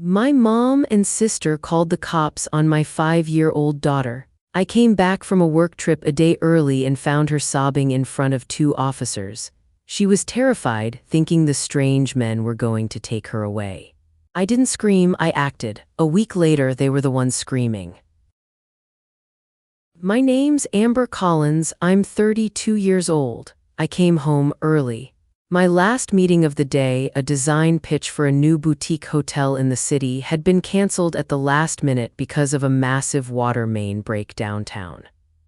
My mom and sister called the cops on my 5-year-old daughter. I came back from a work trip a day early and found her sobbing in front of 2 officers. She was terrified, thinking the strange men were going to take her away. I didn't scream, I acted. A week later, they were the ones screaming. My name's Amber Collins. I'm 32 years old. I came home early. My last meeting of the day, a design pitch for a new boutique hotel in the city, had been canceled at the last minute because of a massive water main break downtown.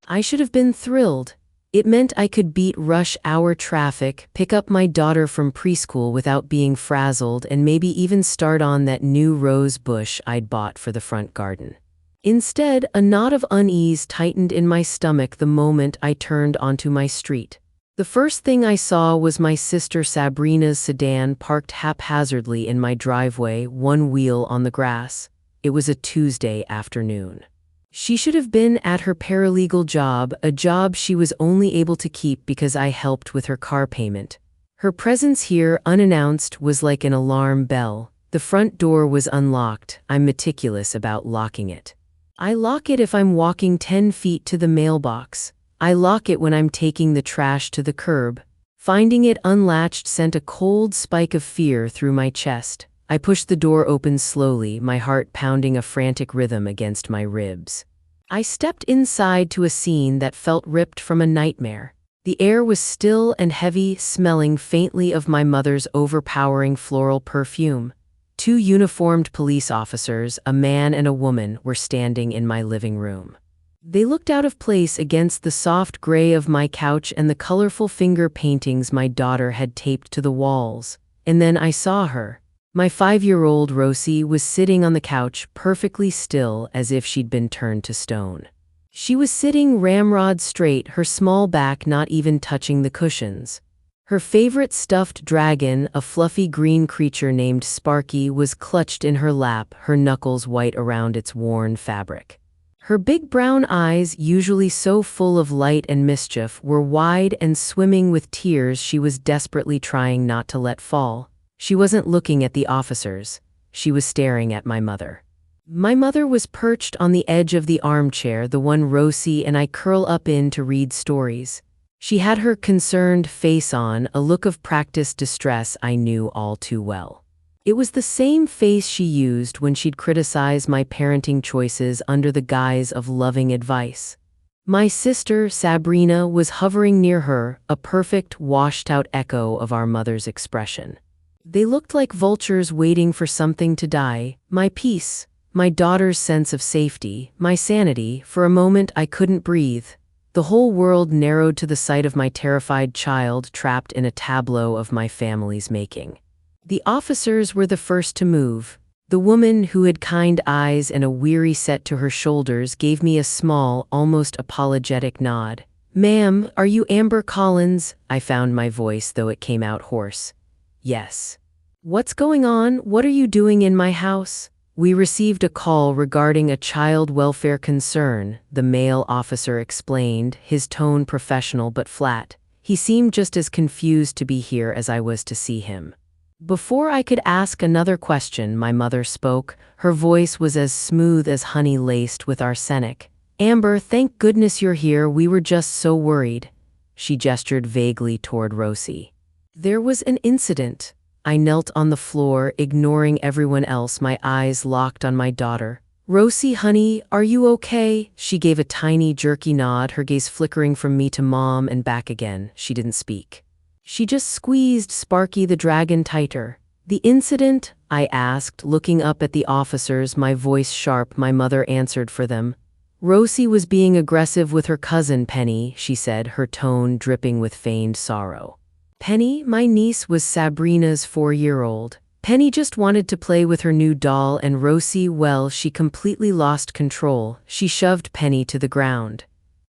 I should have been thrilled. It meant I could beat rush hour traffic, pick up my daughter from preschool without being frazzled, and maybe even start on that new rose bush I'd bought for the front garden. Instead, a knot of unease tightened in my stomach the moment I turned onto my street. The first thing I saw was my sister Sabrina's sedan parked haphazardly in my driveway, one wheel on the grass. It was a Tuesday afternoon. She should have been at her paralegal job, a job she was only able to keep because I helped with her car payment. Her presence here, unannounced, was like an alarm bell. The front door was unlocked. I'm meticulous about locking it. I lock it if I'm walking 10 feet to the mailbox. I lock it when I'm taking the trash to the curb. Finding it unlatched sent a cold spike of fear through my chest. I pushed the door open slowly, my heart pounding a frantic rhythm against my ribs. I stepped inside to a scene that felt ripped from a nightmare. The air was still and heavy, smelling faintly of my mother's overpowering floral perfume. 2 uniformed police officers, a man and a woman, were standing in my living room. They looked out of place against the soft gray of my couch and the colorful finger paintings my daughter had taped to the walls. And then I saw her. My 5-year-old Rosie was sitting on the couch, perfectly still, as if she'd been turned to stone. She was sitting ramrod straight, her small back not even touching the cushions. Her favorite stuffed dragon, a fluffy green creature named Sparky, was clutched in her lap, her knuckles white around its worn fabric. Her big brown eyes, usually so full of light and mischief, were wide and swimming with tears she was desperately trying not to let fall. She wasn't looking at the officers. She was staring at my mother. My mother was perched on the edge of the armchair, the one Rosie and I curl up in to read stories. She had her concerned face on, a look of practiced distress I knew all too well. It was the same face she used when she'd criticize my parenting choices under the guise of loving advice. My sister, Sabrina, was hovering near her, a perfect, washed-out echo of our mother's expression. They looked like vultures waiting for something to die. My peace, my daughter's sense of safety, my sanity. For a moment I couldn't breathe. The whole world narrowed to the sight of my terrified child trapped in a tableau of my family's making. The officers were the first to move. The woman, who had kind eyes and a weary set to her shoulders, gave me a small, almost apologetic nod. "Ma'am, are you Amber Collins?" I found my voice, though it came out hoarse. "Yes." "What's going on? What are you doing in my house?" "We received a call regarding a child welfare concern," the male officer explained, his tone professional but flat. He seemed just as confused to be here as I was to see him. Before I could ask another question, my mother spoke. Her voice was as smooth as honey laced with arsenic. "Amber, thank goodness you're here. We were just so worried." She gestured vaguely toward Rosie. "There was an incident." I knelt on the floor, ignoring everyone else, my eyes locked on my daughter. "Rosie, honey, are you okay?" She gave a tiny, jerky nod, her gaze flickering from me to Mom and back again. She didn't speak. She just squeezed Sparky the dragon tighter. "The incident?" I asked, looking up at the officers, my voice sharp. My mother answered for them. "Rosie was being aggressive with her cousin, Penny," she said, her tone dripping with feigned sorrow. Penny, my niece, was Sabrina's 4-year-old. Penny just wanted to play with her new doll, and Rosie, well, she completely lost control. She shoved Penny to the ground.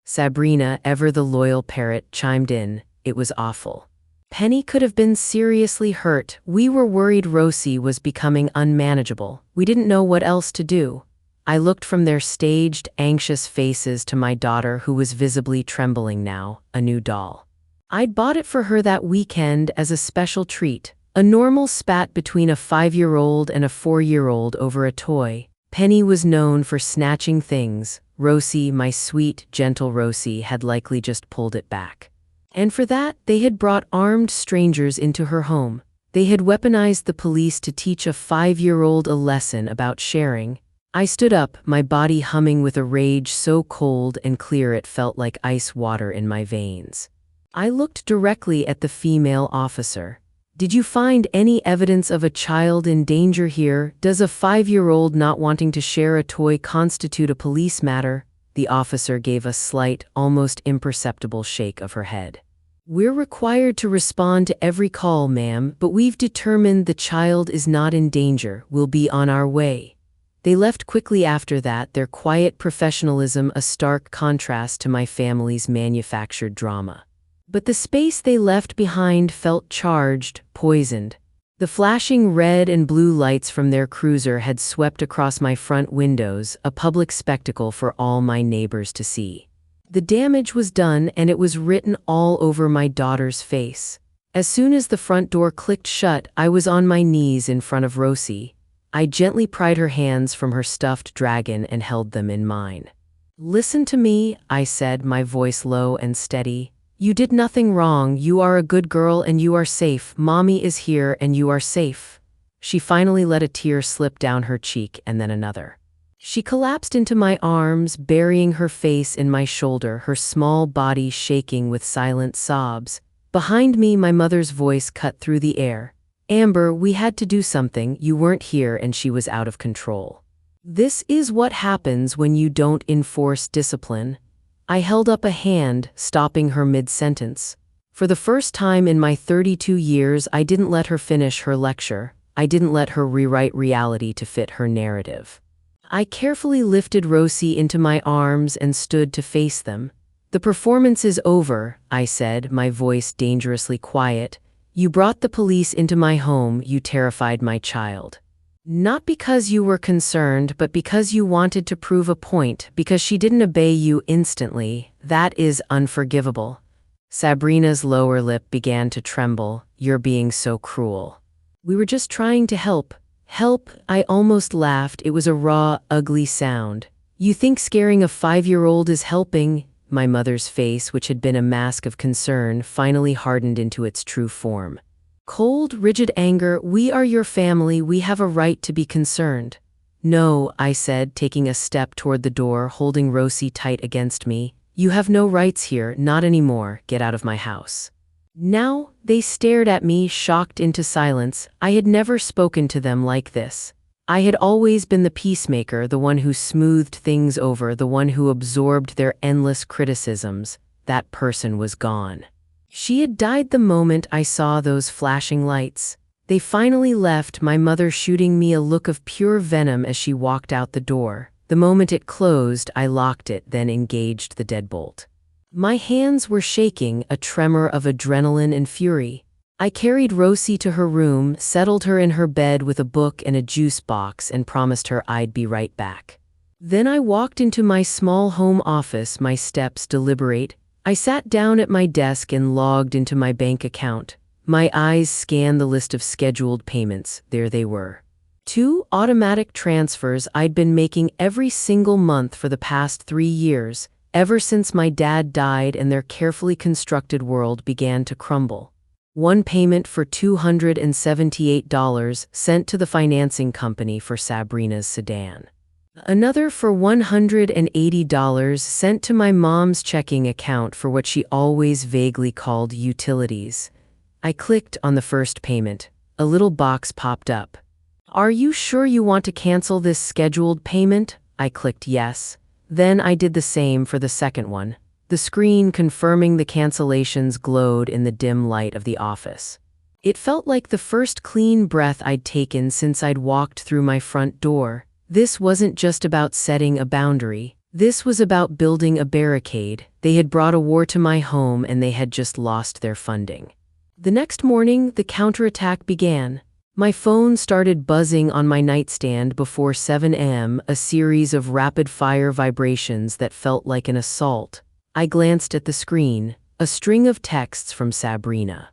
Sabrina, ever the loyal parrot, chimed in. "It was awful. Penny could have been seriously hurt. We were worried Rosie was becoming unmanageable. We didn't know what else to do." I looked from their staged, anxious faces to my daughter, who was visibly trembling now, a new doll. I'd bought it for her that weekend as a special treat, A normal spat between a 5-year-old and a 4-year-old over a toy. Penny was known for snatching things. Rosie, my sweet, gentle Rosie, had likely just pulled it back. And for that, they had brought armed strangers into her home. They had weaponized the police to teach a 5-year-old a lesson about sharing. I stood up, my body humming with a rage so cold and clear it felt like ice water in my veins. I looked directly at the female officer. Did you find any evidence of a child in danger here? Does a 5-year-old not wanting to share a toy constitute a police matter? The officer gave a slight, almost imperceptible shake of her head. We're required to respond to every call, ma'am, but we've determined the child is not in danger. We'll be on our way. They left quickly after that, their quiet professionalism a stark contrast to my family's manufactured drama. But the space they left behind felt charged, poisoned. The flashing red and blue lights from their cruiser had swept across my front windows, a public spectacle for all my neighbors to see. The damage was done, and it was written all over my daughter's face. As soon as the front door clicked shut, I was on my knees in front of Rosie. I gently pried her hands from her stuffed dragon and held them in mine. Listen to me, I said, my voice low and steady. You did nothing wrong, you are a good girl and you are safe. Mommy is here and you are safe. She finally let a tear slip down her cheek and then another. She collapsed into my arms, burying her face in my shoulder, her small body shaking with silent sobs. Behind me, my mother's voice cut through the air. Amber, we had to do something, you weren't here and she was out of control. This is what happens when you don't enforce discipline. I held up a hand, stopping her mid-sentence. For the first time in my 32 years, I didn't let her finish her lecture. I didn't let her rewrite reality to fit her narrative. I carefully lifted Rosie into my arms and stood to face them. The performance is over, I said, my voice dangerously quiet. You brought the police into my home, you terrified my child. Not because you were concerned, but because you wanted to prove a point, because she didn't obey you instantly. That is unforgivable. Sabrina's lower lip began to tremble. You're being so cruel. We were just trying to help. Help, I almost laughed. It was a raw, ugly sound. You think scaring a 5-year-old is helping? My mother's face, which had been a mask of concern, finally hardened into its true form. Cold, rigid anger. We are your family, we have a right to be concerned. No, I said, taking a step toward the door, holding Rosie tight against me. You have no rights here, not anymore. Get out of my house. Now, they stared at me, shocked into silence. I had never spoken to them like this. I had always been the peacemaker, the one who smoothed things over, the one who absorbed their endless criticisms. That person was gone. She had died the moment I saw those flashing lights. They finally left, my mother shooting me a look of pure venom as she walked out the door. The moment it closed, I locked it, then engaged the deadbolt. My hands were shaking, a tremor of adrenaline and fury. I carried Rosie to her room, settled her in her bed with a book and a juice box, and promised her I'd be right back. Then I walked into my small home office, my steps deliberate. I sat down at my desk and logged into my bank account. My eyes scanned the list of scheduled payments. There they were. 2 automatic transfers I'd been making every single month for the past 3 years, ever since my dad died and their carefully constructed world began to crumble. One payment for $278 sent to the financing company for Sabrina's sedan. Another for $180 sent to my mom's checking account for what she always vaguely called utilities. I clicked on the first payment. A little box popped up. Are you sure you want to cancel this scheduled payment? I clicked yes. Then I did the same for the second one. The screen confirming the cancellations glowed in the dim light of the office. It felt like the first clean breath I'd taken since I'd walked through my front door. This wasn't just about setting a boundary. This was about building a barricade. They had brought a war to my home and they had just lost their funding. The next morning, the counterattack began. My phone started buzzing on my nightstand before 7 a.m., a series of rapid-fire vibrations that felt like an assault. I glanced at the screen, a string of texts from Sabrina.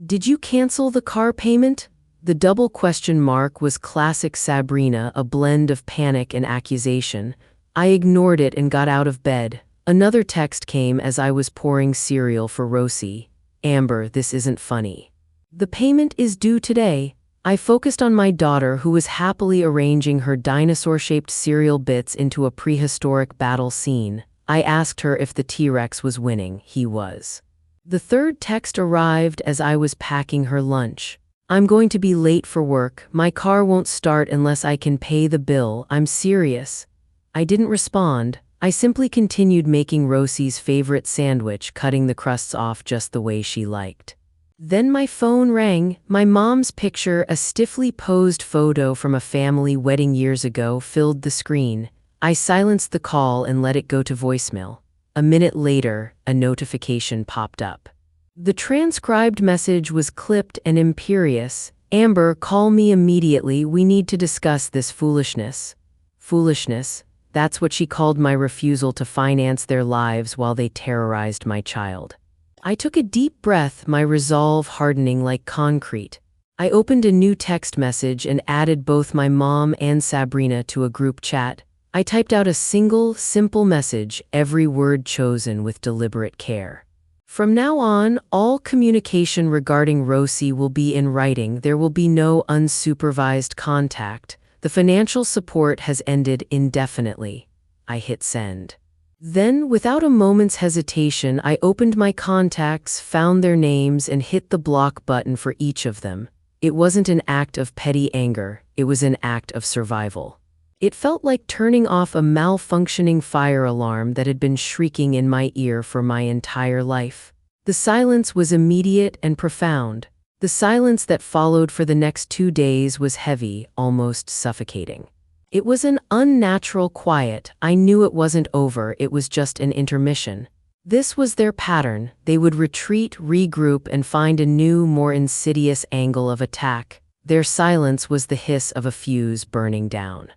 Did you cancel the car payment? The double question mark was classic Sabrina, a blend of panic and accusation. I ignored it and got out of bed. Another text came as I was pouring cereal for Rosie. Amber, this isn't funny. The payment is due today. I focused on my daughter, who was happily arranging her dinosaur-shaped cereal bits into a prehistoric battle scene. I asked her if the T-Rex was winning. He was. The third text arrived as I was packing her lunch. I'm going to be late for work. My car won't start unless I can pay the bill. I'm serious. I didn't respond. I simply continued making Rosie's favorite sandwich, cutting the crusts off just the way she liked. Then my phone rang. My mom's picture, a stiffly posed photo from a family wedding years ago, filled the screen. I silenced the call and let it go to voicemail. A minute later, a notification popped up. The transcribed message was clipped and imperious. Amber, call me immediately. We need to discuss this foolishness. Foolishness? That's what she called my refusal to finance their lives while they terrorized my child. I took a deep breath, my resolve hardening like concrete. I opened a new text message and added both my mom and Sabrina to a group chat. I typed out a single, simple message, every word chosen with deliberate care. From now on, all communication regarding Rosie will be in writing. There will be no unsupervised contact. The financial support has ended indefinitely. I hit send. Then, without a moment's hesitation, I opened my contacts, found their names, and hit the block button for each of them. It wasn't an act of petty anger, it was an act of survival. It felt like turning off a malfunctioning fire alarm that had been shrieking in my ear for my entire life. The silence was immediate and profound. The silence that followed for the next 2 days was heavy, almost suffocating. It was an unnatural quiet. I knew it wasn't over, it was just an intermission. This was their pattern. They would retreat, regroup, and find a new, more insidious angle of attack. Their silence was the hiss of a fuse burning down.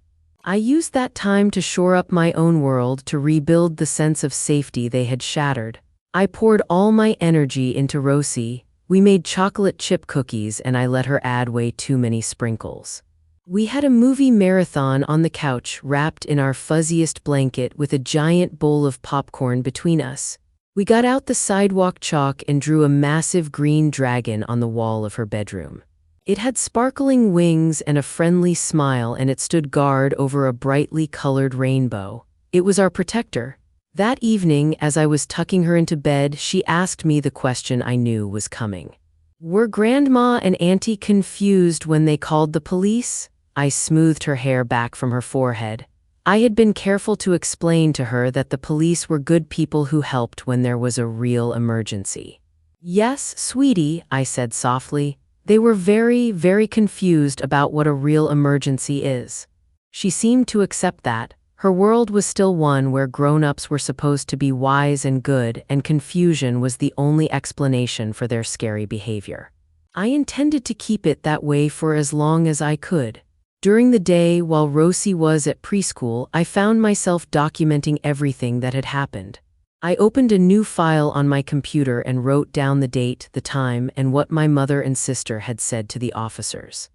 I used that time to shore up my own world, to rebuild the sense of safety they had shattered. I poured all my energy into Rosie. We made chocolate chip cookies and I let her add way too many sprinkles. We had a movie marathon on the couch, wrapped in our fuzziest blanket with a giant bowl of popcorn between us. We got out the sidewalk chalk and drew a massive green dragon on the wall of her bedroom. It had sparkling wings and a friendly smile, and it stood guard over a brightly colored rainbow. It was our protector. That evening, as I was tucking her into bed, she asked me the question I knew was coming. Were Grandma and Auntie confused when they called the police? I smoothed her hair back from her forehead. I had been careful to explain to her that the police were good people who helped when there was a real emergency. Yes, sweetie, I said softly. They were very, very confused about what a real emergency is. She seemed to accept that. Her world was still one where grown-ups were supposed to be wise and good, and confusion was the only explanation for their scary behavior. I intended to keep it that way for as long as I could. During the day, while Rosie was at preschool, I found myself documenting everything that had happened. I opened a new file on my computer and wrote down the date, the time, and what my mother and sister had said to the officers.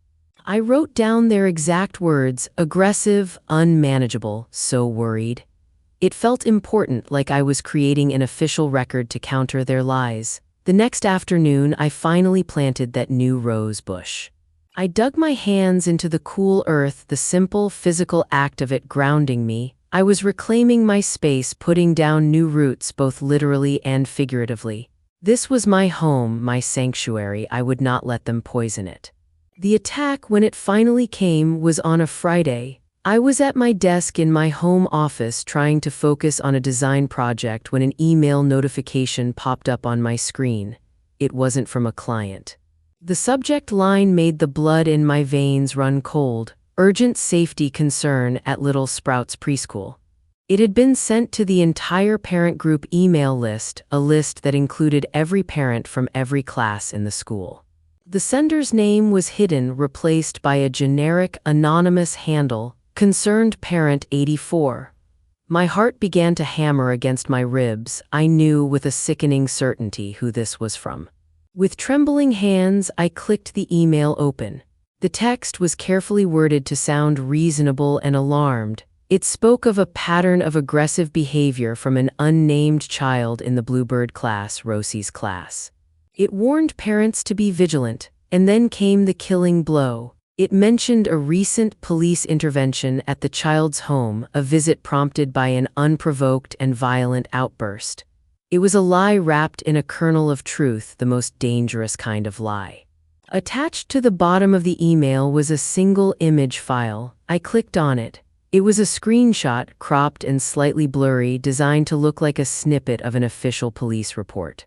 I wrote down their exact words: aggressive, unmanageable, so worried. It felt important, like I was creating an official record to counter their lies. The next afternoon, I finally planted that new rose bush. I dug my hands into the cool earth, the simple physical act of it grounding me. I was reclaiming my space, putting down new roots both literally and figuratively. This was my home, my sanctuary. I would not let them poison it. The attack, when it finally came, was on a Friday. I was at my desk in my home office trying to focus on a design project when an email notification popped up on my screen. It wasn't from a client. The subject line made the blood in my veins run cold. Urgent safety concern at Little Sprouts Preschool. It had been sent to the entire parent group email list, a list that included every parent from every class in the school. The sender's name was hidden, replaced by a generic, anonymous handle, Concerned Parent 84. My heart began to hammer against my ribs. I knew with a sickening certainty who this was from. With trembling hands, I clicked the email open. The text was carefully worded to sound reasonable and alarmed. It spoke of a pattern of aggressive behavior from an unnamed child in the Bluebird class, Rosie's class. It warned parents to be vigilant, and then came the killing blow. It mentioned a recent police intervention at the child's home, a visit prompted by an unprovoked and violent outburst. It was a lie wrapped in a kernel of truth, the most dangerous kind of lie. Attached to the bottom of the email was a single image file. I clicked on it. It was a screenshot, cropped and slightly blurry, designed to look like a snippet of an official police report.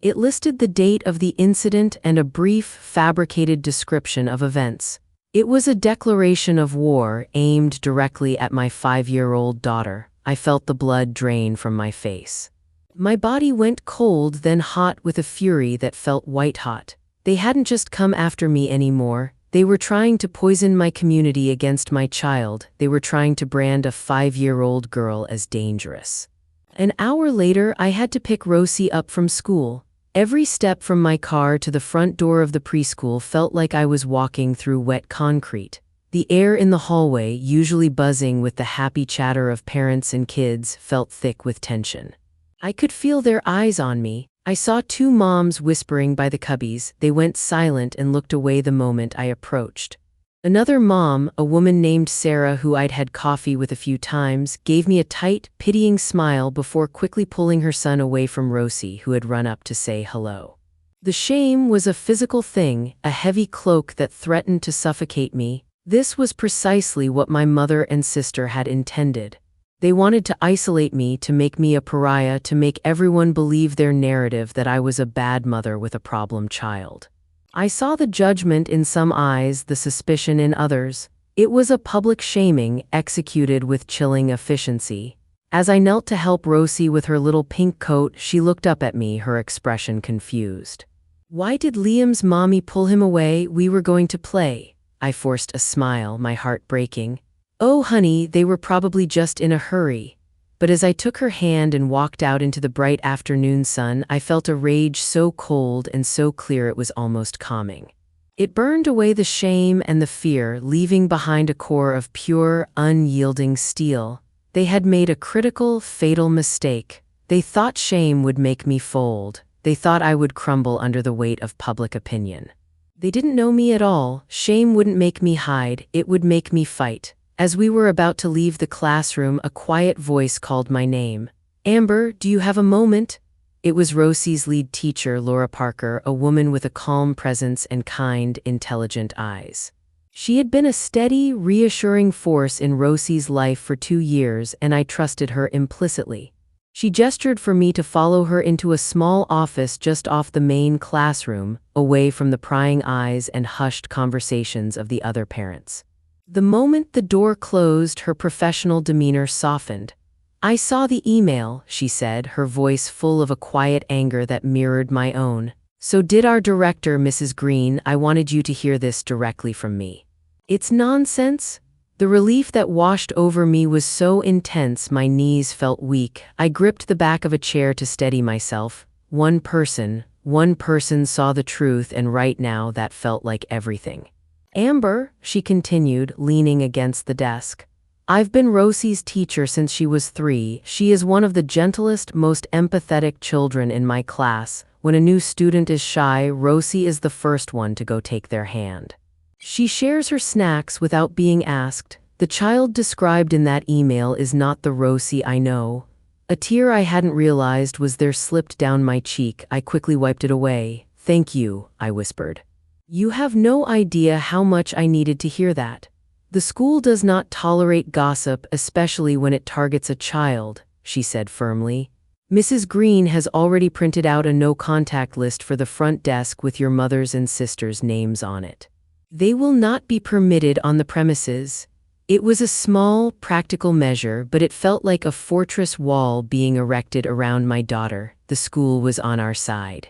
It listed the date of the incident and a brief, fabricated description of events. It was a declaration of war aimed directly at my 5-year-old daughter. I felt the blood drain from my face. My body went cold, then hot with a fury that felt white-hot. They hadn't just come after me anymore. They were trying to poison my community against my child. They were trying to brand a 5-year-old girl as dangerous. An hour later, I had to pick Rosie up from school. Every step from my car to the front door of the preschool felt like I was walking through wet concrete. The air in the hallway, usually buzzing with the happy chatter of parents and kids, felt thick with tension. I could feel their eyes on me. I saw 2 moms whispering by the cubbies. They went silent and looked away the moment I approached. Another mom, a woman named Sarah who I'd had coffee with a few times, gave me a tight, pitying smile before quickly pulling her son away from Rosie, who had run up to say hello. The shame was a physical thing, a heavy cloak that threatened to suffocate me. This was precisely what my mother and sister had intended. They wanted to isolate me, to make me a pariah, to make everyone believe their narrative that I was a bad mother with a problem child. I saw the judgment in some eyes, the suspicion in others. It was a public shaming executed with chilling efficiency. As I knelt to help Rosie with her little pink coat, she looked up at me, her expression confused. "Why did Liam's mommy pull him away? We were going to play." I forced a smile, my heart breaking. "Oh, honey, they were probably just in a hurry." But as I took her hand and walked out into the bright afternoon sun, I felt a rage so cold and so clear it was almost calming. It burned away the shame and the fear, leaving behind a core of pure, unyielding steel. They had made a critical, fatal mistake. They thought shame would make me fold. They thought I would crumble under the weight of public opinion. They didn't know me at all. Shame wouldn't make me hide, it would make me fight. As we were about to leave the classroom, a quiet voice called my name. "Amber, do you have a moment?" It was Rosie's lead teacher, Laura Parker, a woman with a calm presence and kind, intelligent eyes. She had been a steady, reassuring force in Rosie's life for 2 years, and I trusted her implicitly. She gestured for me to follow her into a small office just off the main classroom, away from the prying eyes and hushed conversations of the other parents. The moment the door closed, her professional demeanor softened. "I saw the email," she said, her voice full of a quiet anger that mirrored my own. "So did our director, Mrs. Green. I wanted you to hear this directly from me." "It's nonsense." The relief that washed over me was so intense my knees felt weak. I gripped the back of a chair to steady myself. One person saw the truth, and right now that felt like everything. "Amber," she continued, leaning against the desk. "I've been Rosie's teacher since she was 3. She is one of the gentlest, most empathetic children in my class. When a new student is shy, Rosie is the first one to go take their hand. She shares her snacks without being asked. The child described in that email is not the Rosie I know." A tear I hadn't realized was there slipped down my cheek. I quickly wiped it away. "Thank you," I whispered. "You have no idea how much I needed to hear that. The school does not tolerate gossip, especially when it targets a child," she said firmly. "Mrs. Green has already printed out a no-contact list for the front desk with your mother's and sister's names on it. They will not be permitted on the premises." It was a small, practical measure, but it felt like a fortress wall being erected around my daughter. The school was on our side.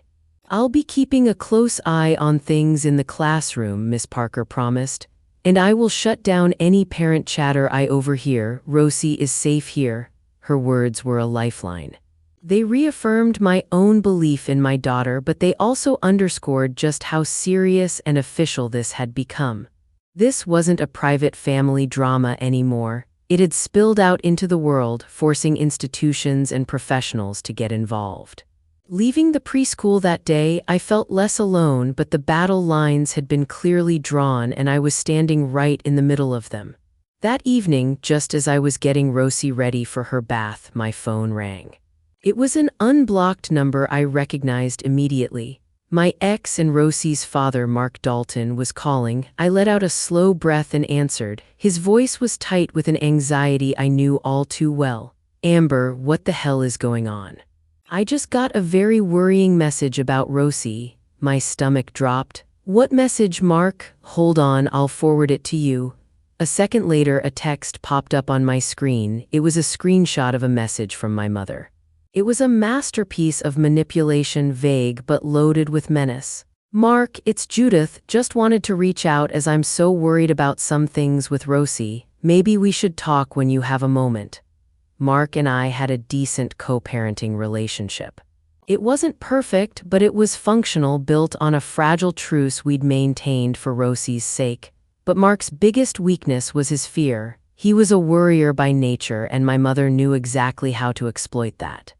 "I'll be keeping a close eye on things in the classroom," Miss Parker promised, "and I will shut down any parent chatter I overhear. Rosie is safe here." Her words were a lifeline. They reaffirmed my own belief in my daughter, but they also underscored just how serious and official this had become. This wasn't a private family drama anymore. It had spilled out into the world, forcing institutions and professionals to get involved. Leaving the preschool that day, I felt less alone, but the battle lines had been clearly drawn and I was standing right in the middle of them. That evening, just as I was getting Rosie ready for her bath, my phone rang. It was an unblocked number I recognized immediately. My ex and Rosie's father, Mark Dalton, was calling. I let out a slow breath and answered. His voice was tight with an anxiety I knew all too well. "Amber, what the hell is going on?" "I just got a very worrying message about Rosie." My stomach dropped. "What message, Mark?" "Hold on, I'll forward it to you." A second later, a text popped up on my screen. It was a screenshot of a message from my mother. It was a masterpiece of manipulation, vague but loaded with menace. "Mark, it's Judith. Just wanted to reach out as I'm so worried about some things with Rosie. Maybe we should talk when you have a moment." Mark and I had a decent co-parenting relationship. It wasn't perfect, but it was functional, built on a fragile truce we'd maintained for Rosie's sake. But Mark's biggest weakness was his fear. He was a worrier by nature, and my mother knew exactly how to exploit that.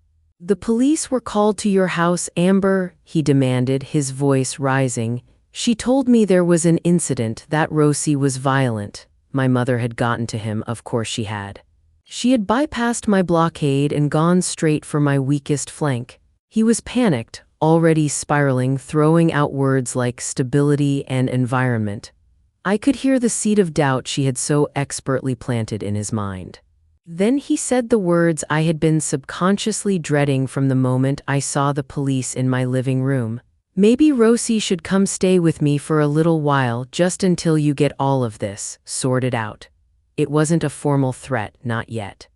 "The police were called to your house, Amber," he demanded, his voice rising. "She told me there was an incident, that Rosie was violent." My mother had gotten to him, of course she had. She had bypassed my blockade and gone straight for my weakest flank. He was panicked, already spiraling, throwing out words like stability and environment. I could hear the seed of doubt she had so expertly planted in his mind. Then he said the words I had been subconsciously dreading from the moment I saw the police in my living room. "Maybe Rosie should come stay with me for a little while, just until you get all of this sorted out." It wasn't a formal threat, not yet.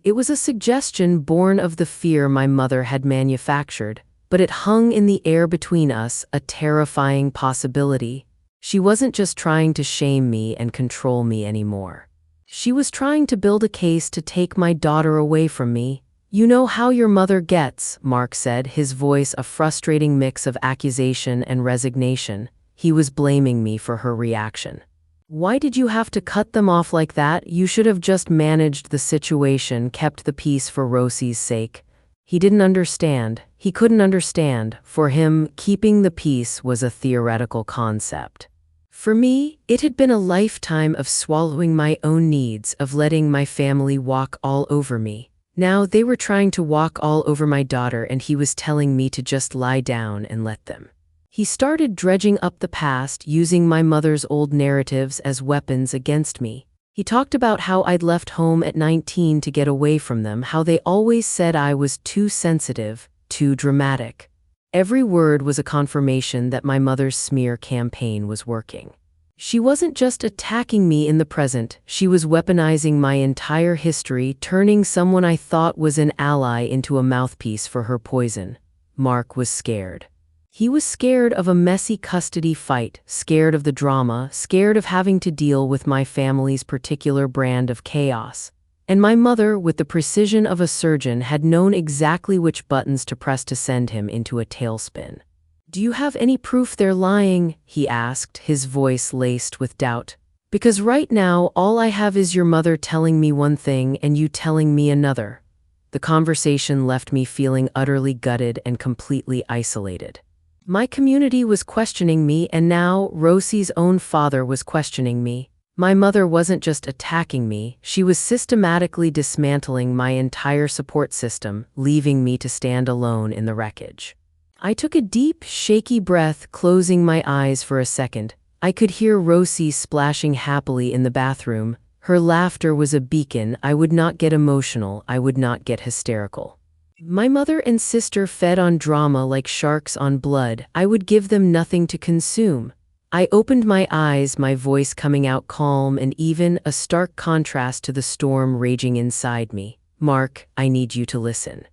It was a suggestion born of the fear my mother had manufactured, but it hung in the air between us, a terrifying possibility. She wasn't just trying to shame me and control me anymore. She was trying to build a case to take my daughter away from me. "You know how your mother gets," Mark said, his voice a frustrating mix of accusation and resignation. He was blaming me for her reaction. "Why did you have to cut them off like that? You should have just managed the situation, kept the peace for Rosie's sake." He didn't understand. He couldn't understand. For him, keeping the peace was a theoretical concept. For me, it had been a lifetime of swallowing my own needs, of letting my family walk all over me. Now they were trying to walk all over my daughter, and he was telling me to just lie down and let them. He started dredging up the past, using my mother's old narratives as weapons against me. He talked about how I'd left home at 19 to get away from them, how they always said I was too sensitive, too dramatic. Every word was a confirmation that my mother's smear campaign was working. She wasn't just attacking me in the present, she was weaponizing my entire history, turning someone I thought was an ally into a mouthpiece for her poison. Mark was scared. He was scared of a messy custody fight, scared of the drama, scared of having to deal with my family's particular brand of chaos. And my mother, with the precision of a surgeon, had known exactly which buttons to press to send him into a tailspin. "Do you have any proof they're lying?" he asked, his voice laced with doubt. "Because right now, all I have is your mother telling me one thing and you telling me another." The conversation left me feeling utterly gutted and completely isolated. My community was questioning me, and now Rosie's own father was questioning me. My mother wasn't just attacking me, she was systematically dismantling my entire support system, leaving me to stand alone in the wreckage. I took a deep, shaky breath, closing my eyes for a second. I could hear Rosie splashing happily in the bathroom. Her laughter was a beacon. I would not get emotional, I would not get hysterical. My mother and sister fed on drama like sharks on blood. I would give them nothing to consume. I opened my eyes, my voice coming out calm and even, a stark contrast to the storm raging inside me. "Mark, I need you to listen.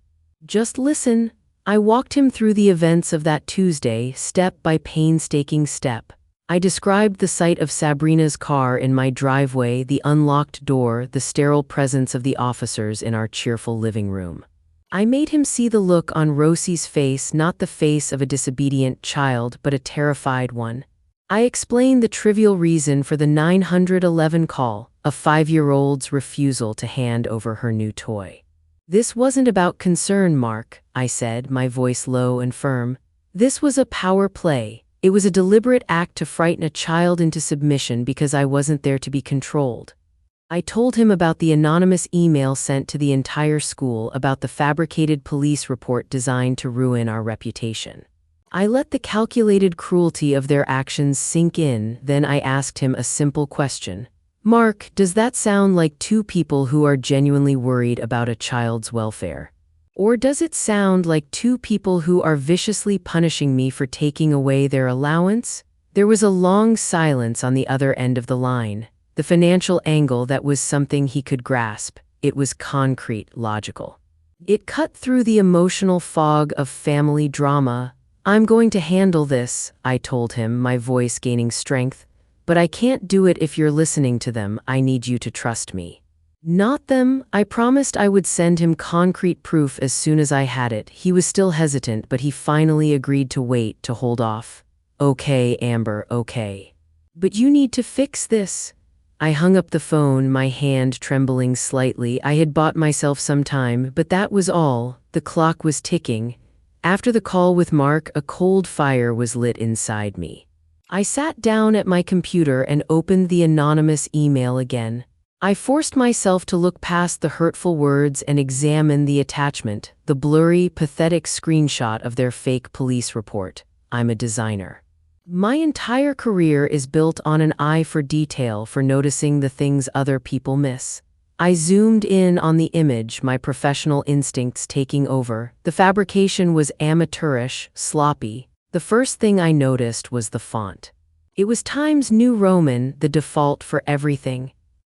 Just listen." I walked him through the events of that Tuesday, step by painstaking step. I described the sight of Sabrina's car in my driveway, the unlocked door, the sterile presence of the officers in our cheerful living room. I made him see the look on Rosie's face, not the face of a disobedient child, but a terrified one. I explained the trivial reason for the 911 call, a 5-year-old's refusal to hand over her new toy. This wasn't about concern, Mark, I said, my voice low and firm. This was a power play. It was a deliberate act to frighten a child into submission because I wasn't there to be controlled. I told him about the anonymous email sent to the entire school about the fabricated police report designed to ruin our reputation. I let the calculated cruelty of their actions sink in, then I asked him a simple question. Mark, does that sound like two people who are genuinely worried about a child's welfare? Or does it sound like two people who are viciously punishing me for taking away their allowance? There was a long silence on the other end of the line. The financial angle that was something he could grasp. It was concrete, logical. It cut through the emotional fog of family drama. I'm going to handle this, I told him, my voice gaining strength. But I can't do it if you're listening to them. I need you to trust me. Not them. I promised I would send him concrete proof as soon as I had it. He was still hesitant, but he finally agreed to wait, to hold off. Okay, Amber, okay. But you need to fix this. I hung up the phone, my hand trembling slightly. I had bought myself some time, but that was all. The clock was ticking. After the call with Mark, a cold fire was lit inside me. I sat down at my computer and opened the anonymous email again. I forced myself to look past the hurtful words and examine the attachment, the blurry, pathetic screenshot of their fake police report. I'm a designer. My entire career is built on an eye for detail, for noticing the things other people miss. I zoomed in on the image, my professional instincts taking over. The fabrication was amateurish, sloppy. The first thing I noticed was the font. It was Times New Roman, the default for everything.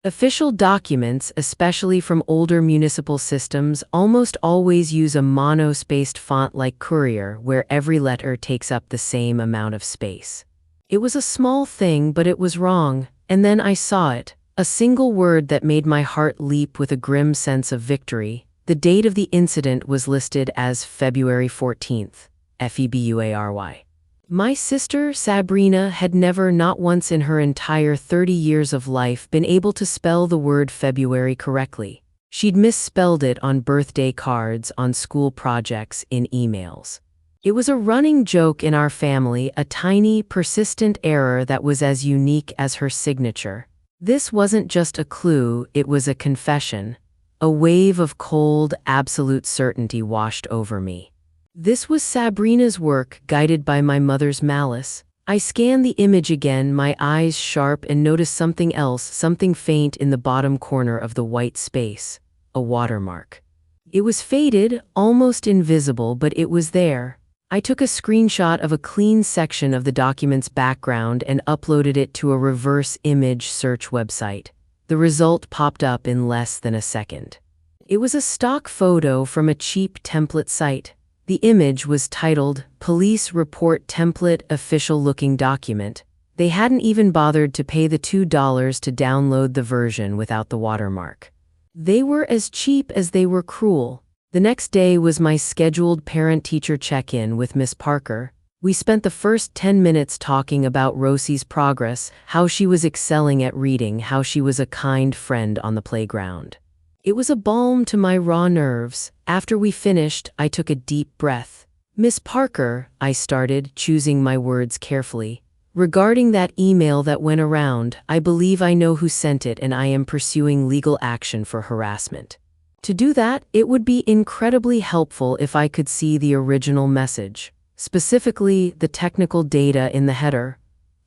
Official documents, especially from older municipal systems, almost always use a mono-spaced font like Courier, where every letter takes up the same amount of space. It was a small thing, but it was wrong, and then I saw it. A single word that made my heart leap with a grim sense of victory. The date of the incident was listed as February 14th, February. My sister, Sabrina, had never, not once in her entire 30 years of life, been able to spell the word February correctly. She'd misspelled it on birthday cards, on school projects, in emails. It was a running joke in our family, a tiny, persistent error that was as unique as her signature. This wasn't just a clue, it was a confession. A wave of cold, absolute certainty washed over me. This was Sabrina's work, guided by my mother's malice. I scanned the image again, my eyes sharp, and noticed something else, something faint in the bottom corner of the white space. A watermark. It was faded, almost invisible, but it was there. I took a screenshot of a clean section of the document's background and uploaded it to a reverse image search website. The result popped up in less than a second. It was a stock photo from a cheap template site. The image was titled, Police Report Template Official-Looking Document. They hadn't even bothered to pay the $2 to download the version without the watermark. They were as cheap as they were cruel. The next day was my scheduled parent-teacher check-in with Miss Parker. We spent the first 10 minutes talking about Rosie's progress, how she was excelling at reading, how she was a kind friend on the playground. It was a balm to my raw nerves. After we finished, I took a deep breath. Miss Parker, I started, choosing my words carefully. Regarding that email that went around, I believe I know who sent it and I am pursuing legal action for harassment. To do that, it would be incredibly helpful if I could see the original message, specifically the technical data in the header.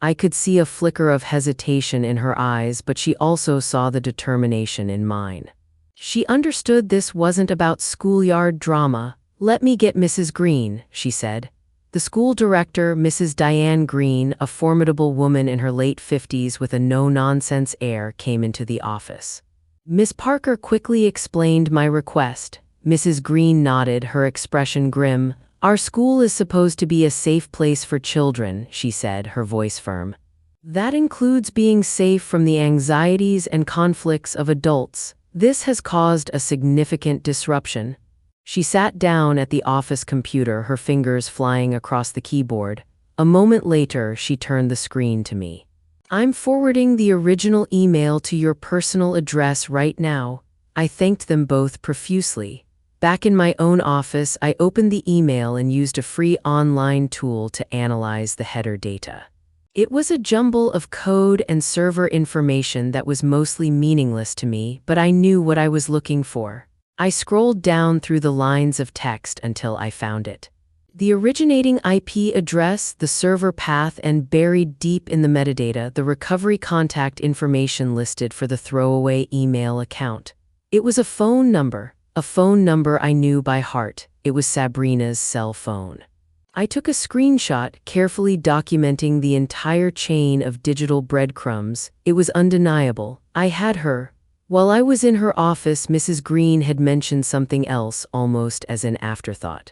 I could see a flicker of hesitation in her eyes, but she also saw the determination in mine. She understood this wasn't about schoolyard drama. Let me get Mrs. Green, she said. The school director, Mrs. Diane Green, a formidable woman in her late 50s with a no-nonsense air, came into the office. Miss Parker quickly explained my request. Mrs. Green nodded, her expression grim. Our school is supposed to be a safe place for children, she said, her voice firm. That includes being safe from the anxieties and conflicts of adults. This has caused a significant disruption. She sat down at the office computer, her fingers flying across the keyboard. A moment later, she turned the screen to me. "I'm forwarding the original email to your personal address right now." I thanked them both profusely. Back in my own office, I opened the email and used a free online tool to analyze the header data. It was a jumble of code and server information that was mostly meaningless to me, but I knew what I was looking for. I scrolled down through the lines of text until I found it. The originating IP address, the server path, and buried deep in the metadata, the recovery contact information listed for the throwaway email account. It was a phone number I knew by heart. It was Sabrina's cell phone. I took a screenshot, carefully documenting the entire chain of digital breadcrumbs. It was undeniable. I had her. While I was in her office, Mrs. Green had mentioned something else, almost as an afterthought.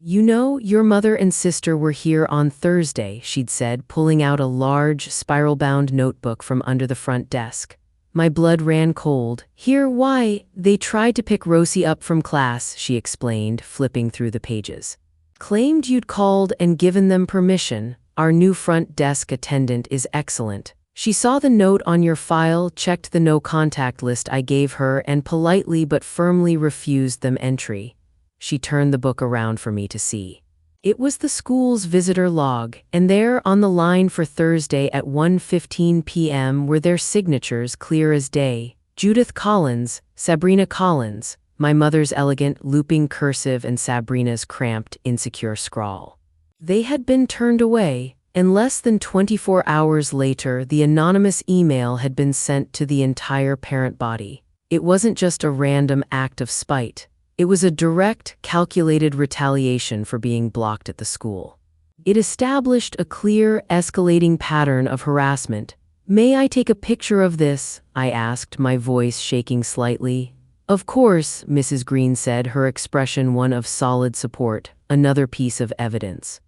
"You know, your mother and sister were here on Thursday," she'd said, pulling out a large, spiral-bound notebook from under the front desk. My blood ran cold. "Here, why? They tried to pick Rosie up from class," she explained, flipping through the pages. "Claimed you'd called and given them permission. Our new front desk attendant is excellent. She saw the note on your file, checked the no-contact list I gave her, and politely but firmly refused them entry." She turned the book around for me to see. It was the school's visitor log, and there on the line for Thursday at 1:15 p.m. were their signatures clear as day. Judith Collins, Sabrina Collins, my mother's elegant, looping cursive and Sabrina's cramped, insecure scrawl. They had been turned away, and less than 24 hours later, the anonymous email had been sent to the entire parent body. It wasn't just a random act of spite. It was a direct, calculated retaliation for being blocked at the school. It established a clear, escalating pattern of harassment. "May I take a picture of this?" I asked, my voice shaking slightly. "Of course," Mrs. Green said, her expression one of solid support. Another piece of evidence.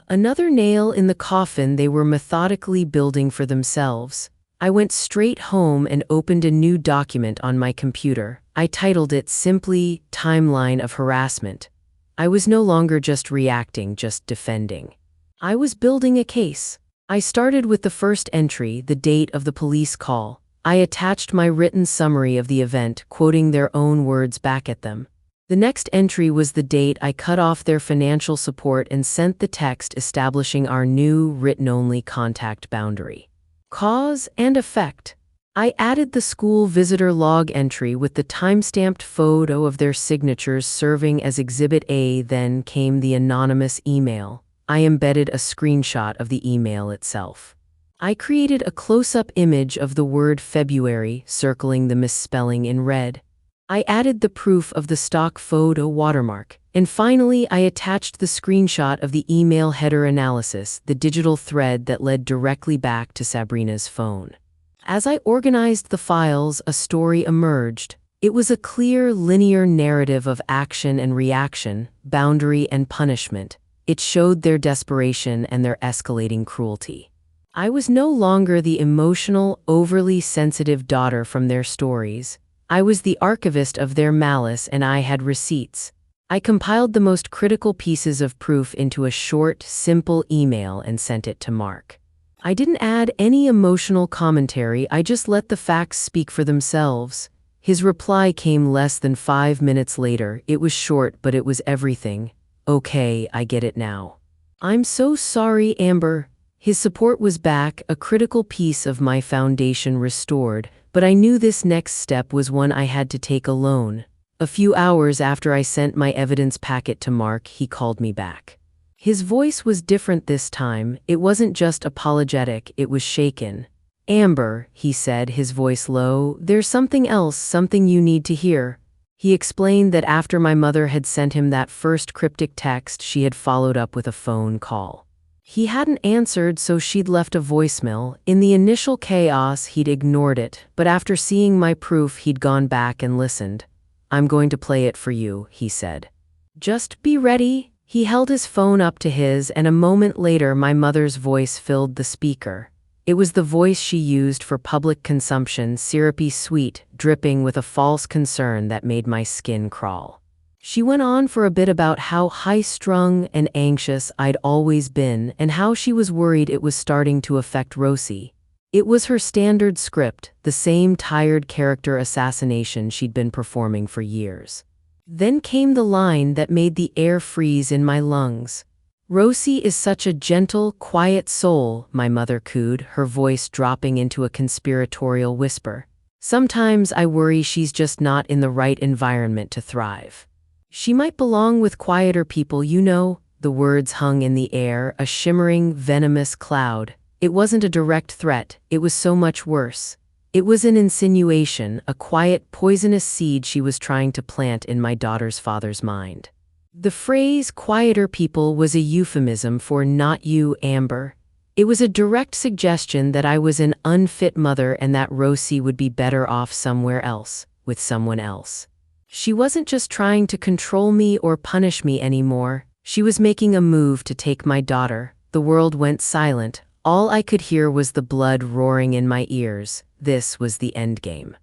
Another nail in the coffin they were methodically building for themselves. I went straight home and opened a new document on my computer. I titled it simply, "Timeline of Harassment." I was no longer just reacting, just defending. I was building a case. I started with the first entry, the date of the police call. I attached my written summary of the event, quoting their own words back at them. The next entry was the date I cut off their financial support and sent the text establishing our new written-only contact boundary. Cause and effect. I added the school visitor log entry with the time-stamped photo of their signatures serving as Exhibit A. Then came the anonymous email. I embedded a screenshot of the email itself. I created a close-up image of the word February, circling the misspelling in red. I added the proof of the stock photo watermark. And finally, I attached the screenshot of the email header analysis, the digital thread that led directly back to Sabrina's phone. As I organized the files, a story emerged. It was a clear, linear narrative of action and reaction, boundary and punishment. It showed their desperation and their escalating cruelty. I was no longer the emotional, overly sensitive daughter from their stories. I was the archivist of their malice, and I had receipts. I compiled the most critical pieces of proof into a short, simple email and sent it to Mark. I didn't add any emotional commentary, I just let the facts speak for themselves. His reply came less than 5 minutes later. It was short, but it was everything. "Okay, I get it now. I'm so sorry, Amber." His support was back, a critical piece of my foundation restored, but I knew this next step was one I had to take alone. A few hours after I sent my evidence packet to Mark, he called me back. His voice was different this time. It wasn't just apologetic, it was shaken. "Amber," he said, his voice low, "there's something else, something you need to hear." He explained that after my mother had sent him that first cryptic text, she had followed up with a phone call. He hadn't answered, so she'd left a voicemail. In the initial chaos, he'd ignored it, but after seeing my proof, he'd gone back and listened. "I'm going to play it for you," he said. "Just be ready." He held his phone up to his, and a moment later my mother's voice filled the speaker. It was the voice she used for public consumption, syrupy sweet, dripping with a false concern that made my skin crawl. She went on for a bit about how high-strung and anxious I'd always been and how she was worried it was starting to affect Rosie. It was her standard script, the same tired character assassination she'd been performing for years. Then came the line that made the air freeze in my lungs. "Rosie is such a gentle, quiet soul," my mother cooed, her voice dropping into a conspiratorial whisper. "Sometimes I worry she's just not in the right environment to thrive. She might belong with quieter people, you know." The words hung in the air, a shimmering, venomous cloud. It wasn't a direct threat, it was so much worse. It was an insinuation, a quiet, poisonous seed she was trying to plant in my daughter's father's mind. The phrase "quieter people" was a euphemism for "not you, Amber." It was a direct suggestion that I was an unfit mother and that Rosie would be better off somewhere else, with someone else. She wasn't just trying to control me or punish me anymore. She was making a move to take my daughter. The world went silent. All I could hear was the blood roaring in my ears. This was the endgame.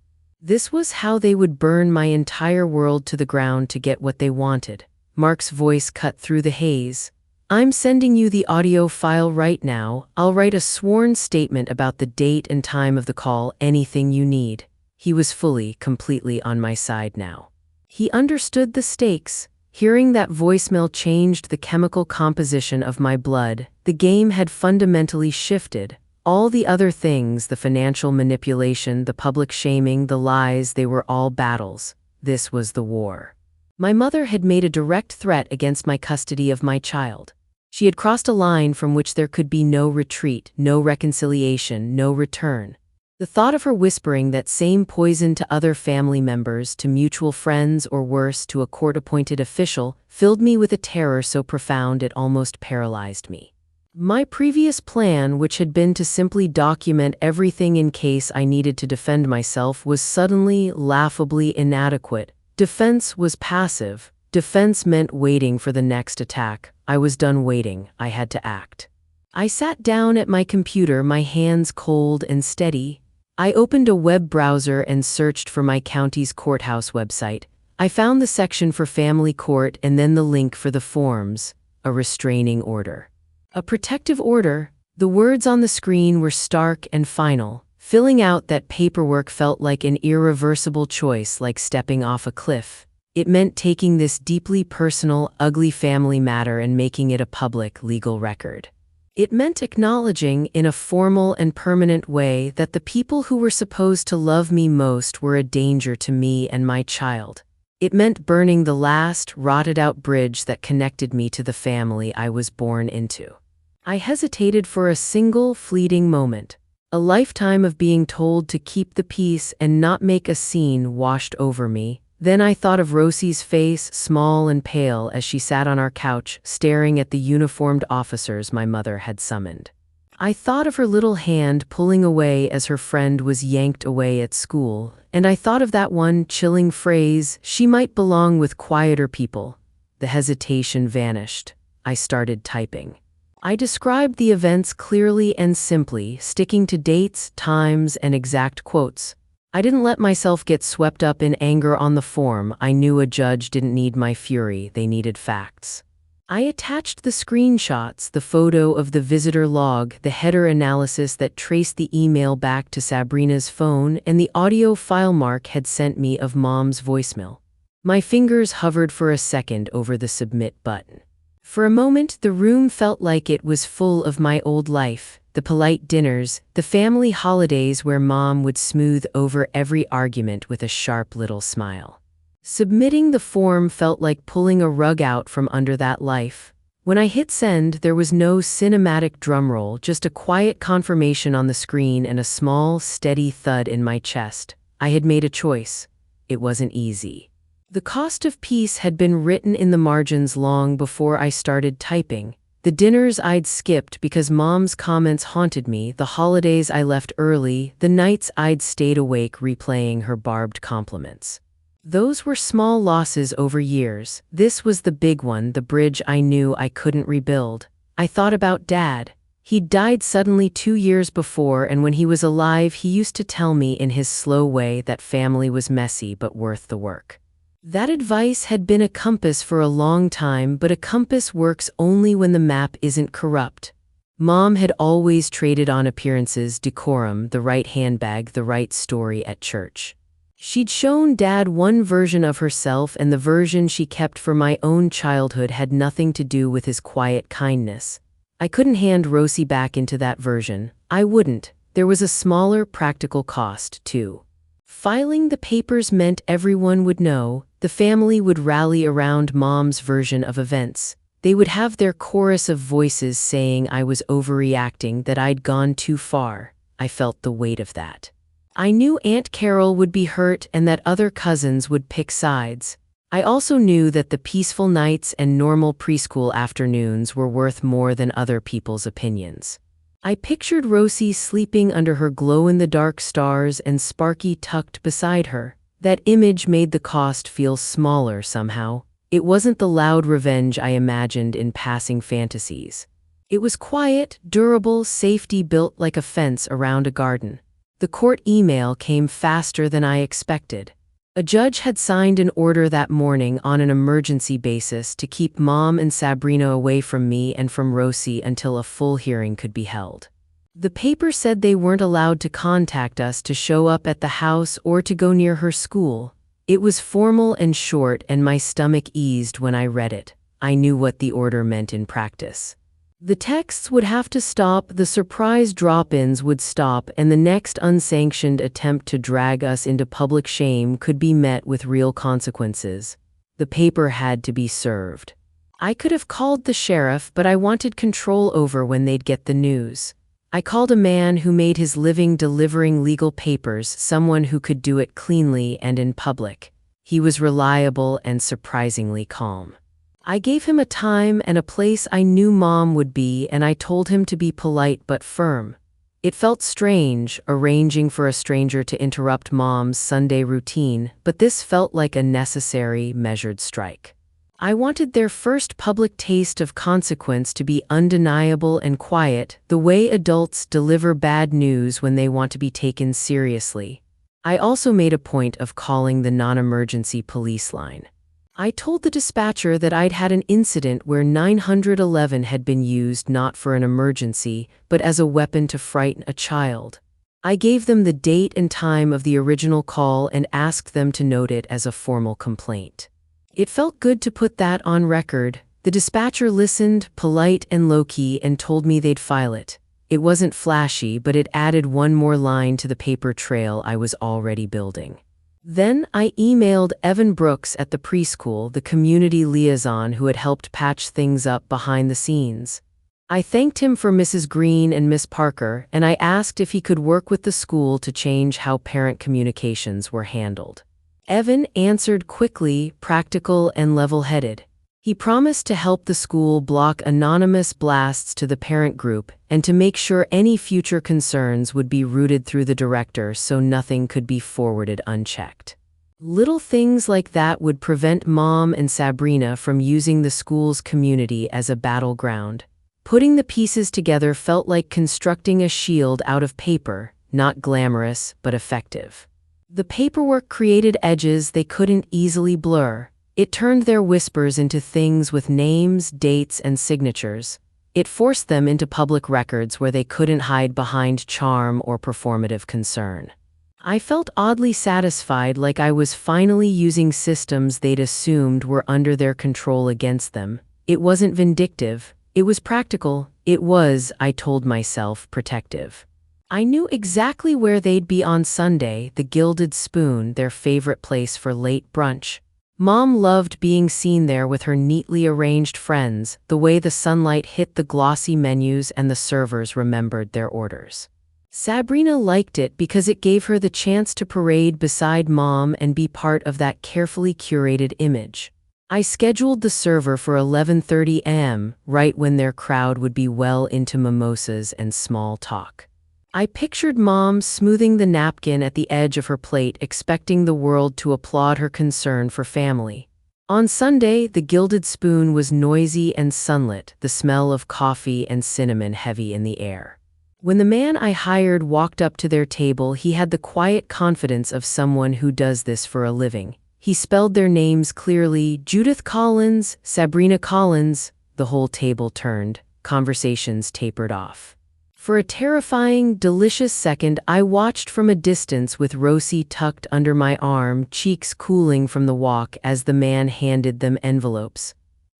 This was how they would burn my entire world to the ground to get what they wanted. Mark's voice cut through the haze. "I'm sending you the audio file right now. I'll write a sworn statement about the date and time of the call, anything you need." He was fully, completely on my side now. He understood the stakes. Hearing that voicemail changed the chemical composition of my blood. The game had fundamentally shifted. All the other things, the financial manipulation, the public shaming, the lies, they were all battles. This was the war. My mother had made a direct threat against my custody of my child. She had crossed a line from which there could be no retreat, no reconciliation, no return. The thought of her whispering that same poison to other family members, to mutual friends, or worse, to a court-appointed official, filled me with a terror so profound it almost paralyzed me. My previous plan, which had been to simply document everything in case I needed to defend myself, was suddenly, laughably inadequate. Defense was passive. Defense meant waiting for the next attack. I was done waiting. I had to act. I sat down at my computer, my hands cold and steady. I opened a web browser and searched for my county's courthouse website. I found the section for family court and then the link for the forms. A restraining order. A protective order. The words on the screen were stark and final. Filling out that paperwork felt like an irreversible choice, like stepping off a cliff. It meant taking this deeply personal, ugly family matter and making it a public, legal record. It meant acknowledging, in a formal and permanent way, that the people who were supposed to love me most were a danger to me and my child. It meant burning the last, rotted-out bridge that connected me to the family I was born into. I hesitated for a single, fleeting moment. A lifetime of being told to keep the peace and not make a scene washed over me. Then I thought of Rosie's face, small and pale, as she sat on our couch, staring at the uniformed officers my mother had summoned. I thought of her little hand pulling away as her friend was yanked away at school, and I thought of that one chilling phrase, "She might belong with quieter people." The hesitation vanished. I started typing. I described the events clearly and simply, sticking to dates, times, and exact quotes. I didn't let myself get swept up in anger on the form. I knew a judge didn't need my fury, they needed facts. I attached the screenshots, the photo of the visitor log, the header analysis that traced the email back to Sabrina's phone, and the audio file Mark had sent me of Mom's voicemail. My fingers hovered for a second over the submit button. For a moment, the room felt like it was full of my old life. The polite dinners, the family holidays where Mom would smooth over every argument with a sharp little smile. Submitting the form felt like pulling a rug out from under that life. When I hit send, there was no cinematic drumroll, just a quiet confirmation on the screen and a small, steady thud in my chest. I had made a choice. It wasn't easy. The cost of peace had been written in the margins long before I started typing. The dinners I'd skipped because Mom's comments haunted me, the holidays I left early, the nights I'd stayed awake replaying her barbed compliments. Those were small losses over years. This was the big one, the bridge I knew I couldn't rebuild. I thought about Dad. He'd died suddenly 2 years before, and when he was alive, he used to tell me in his slow way that family was messy but worth the work. That advice had been a compass for a long time, but a compass works only when the map isn't corrupt. Mom had always traded on appearances, decorum, the right handbag, the right story at church. She'd shown Dad one version of herself, and the version she kept for my own childhood had nothing to do with his quiet kindness. I couldn't hand Rosie back into that version. I wouldn't. There was a smaller practical cost, too. Filing the papers meant everyone would know. The family would rally around Mom's version of events. They would have their chorus of voices saying I was overreacting, that I'd gone too far. I felt the weight of that. I knew Aunt Carol would be hurt and that other cousins would pick sides. I also knew that the peaceful nights and normal preschool afternoons were worth more than other people's opinions. I pictured Rosie sleeping under her glow-in-the-dark stars and Sparky tucked beside her. That image made the cost feel smaller somehow. It wasn't the loud revenge I imagined in passing fantasies. It was quiet, durable safety built like a fence around a garden. The court email came faster than I expected. A judge had signed an order that morning on an emergency basis to keep Mom and Sabrina away from me and from Rosie until a full hearing could be held. The paper said they weren't allowed to contact us, to show up at the house, or to go near her school. It was formal and short, and my stomach eased when I read it. I knew what the order meant in practice. The texts would have to stop, the surprise drop-ins would stop, and the next unsanctioned attempt to drag us into public shame could be met with real consequences. The paper had to be served. I could have called the sheriff, but I wanted control over when they'd get the news. I called a man who made his living delivering legal papers, someone who could do it cleanly and in public. He was reliable and surprisingly calm. I gave him a time and a place I knew Mom would be, and I told him to be polite but firm. It felt strange, arranging for a stranger to interrupt Mom's Sunday routine, but this felt like a necessary, measured strike. I wanted their first public taste of consequence to be undeniable and quiet, the way adults deliver bad news when they want to be taken seriously. I also made a point of calling the non-emergency police line. I told the dispatcher that I'd had an incident where 911 had been used not for an emergency, but as a weapon to frighten a child. I gave them the date and time of the original call and asked them to note it as a formal complaint. It felt good to put that on record. The dispatcher listened, polite and low-key, and told me they'd file it. It wasn't flashy, but it added one more line to the paper trail I was already building. Then I emailed Evan Brooks at the preschool, the community liaison who had helped patch things up behind the scenes. I thanked him for Mrs. Green and Miss Parker, and I asked if he could work with the school to change how parent communications were handled. Evan answered quickly, practical, and level-headed. He promised to help the school block anonymous blasts to the parent group and to make sure any future concerns would be routed through the director so nothing could be forwarded unchecked. Little things like that would prevent Mom and Sabrina from using the school's community as a battleground. Putting the pieces together felt like constructing a shield out of paper, not glamorous but effective. The paperwork created edges they couldn't easily blur. It turned their whispers into things with names, dates, and signatures. It forced them into public records where they couldn't hide behind charm or performative concern. I felt oddly satisfied, like I was finally using systems they'd assumed were under their control against them. It wasn't vindictive. It was practical. It was, I told myself, protective. I knew exactly where they'd be on Sunday, the Gilded Spoon, their favorite place for late brunch. Mom loved being seen there with her neatly arranged friends, the way the sunlight hit the glossy menus and the servers remembered their orders. Sabrina liked it because it gave her the chance to parade beside Mom and be part of that carefully curated image. I scheduled the server for 11:30 a.m., right when their crowd would be well into mimosas and small talk. I pictured Mom smoothing the napkin at the edge of her plate, expecting the world to applaud her concern for family. On Sunday, the Gilded Spoon was noisy and sunlit, the smell of coffee and cinnamon heavy in the air. When the man I hired walked up to their table, he had the quiet confidence of someone who does this for a living. He spelled their names clearly: Judith Collins, Sabrina Collins. The whole table turned. Conversations tapered off. For a terrifying, delicious second, I watched from a distance with Rosie tucked under my arm, cheeks cooling from the walk as the man handed them envelopes.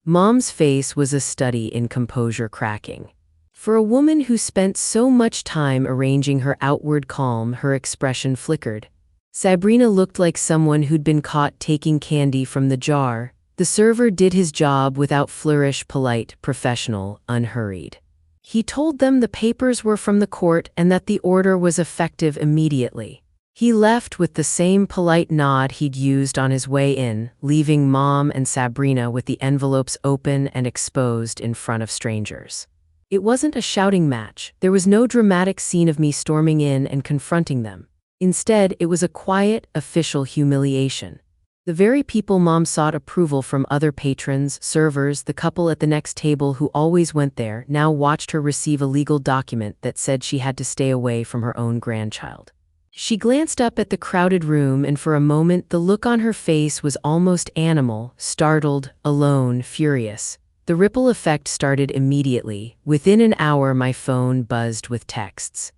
Mom's face was a study in composure cracking. For a woman who spent so much time arranging her outward calm, her expression flickered. Sabrina looked like someone who'd been caught taking candy from the jar. The server did his job without flourish, polite, professional, unhurried. He told them the papers were from the court and that the order was effective immediately. He left with the same polite nod he'd used on his way in, leaving Mom and Sabrina with the envelopes open and exposed in front of strangers. It wasn't a shouting match. There was no dramatic scene of me storming in and confronting them. Instead, it was a quiet, official humiliation. The very people Mom sought approval from, other patrons, servers, the couple at the next table who always went there, now watched her receive a legal document that said she had to stay away from her own grandchild. She glanced up at the crowded room, and for a moment the look on her face was almost animal, startled, alone, furious. The ripple effect started immediately. Within an hour, my phone buzzed with texts.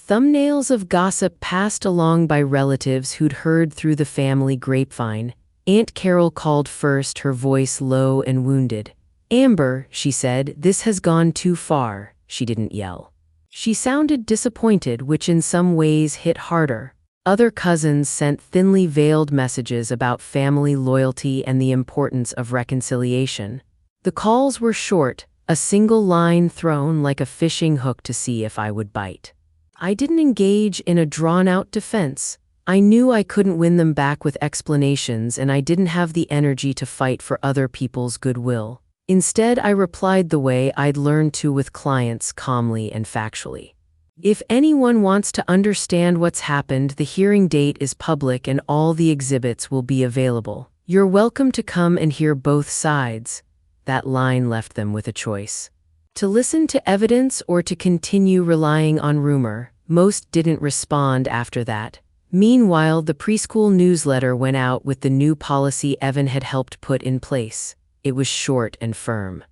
Thumbnails of gossip passed along by relatives who'd heard through the family grapevine. Aunt Carol called first, her voice low and wounded. "Amber," she said, "this has gone too far." She didn't yell. She sounded disappointed, which in some ways hit harder. Other cousins sent thinly veiled messages about family loyalty and the importance of reconciliation. The calls were short, a single line thrown like a fishing hook to see if I would bite. I didn't engage in a drawn-out defense. I knew I couldn't win them back with explanations, and I didn't have the energy to fight for other people's goodwill. Instead, I replied the way I'd learned to with clients, calmly and factually. "If anyone wants to understand what's happened, the hearing date is public and all the exhibits will be available. You're welcome to come and hear both sides." That line left them with a choice: to listen to evidence or to continue relying on rumor. Most didn't respond after that. Meanwhile, the preschool newsletter went out with the new policy Evan had helped put in place. It was short and firm.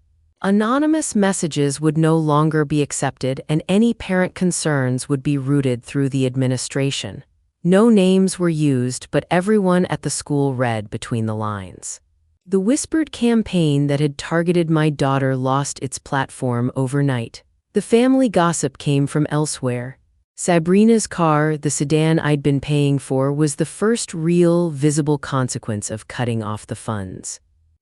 Anonymous messages would no longer be accepted, and any parent concerns would be routed through the administration. No names were used, but everyone at the school read between the lines. The whispered campaign that had targeted my daughter lost its platform overnight. The family gossip came from elsewhere. Sabrina's car, the sedan I'd been paying for, was the first real, visible consequence of cutting off the funds.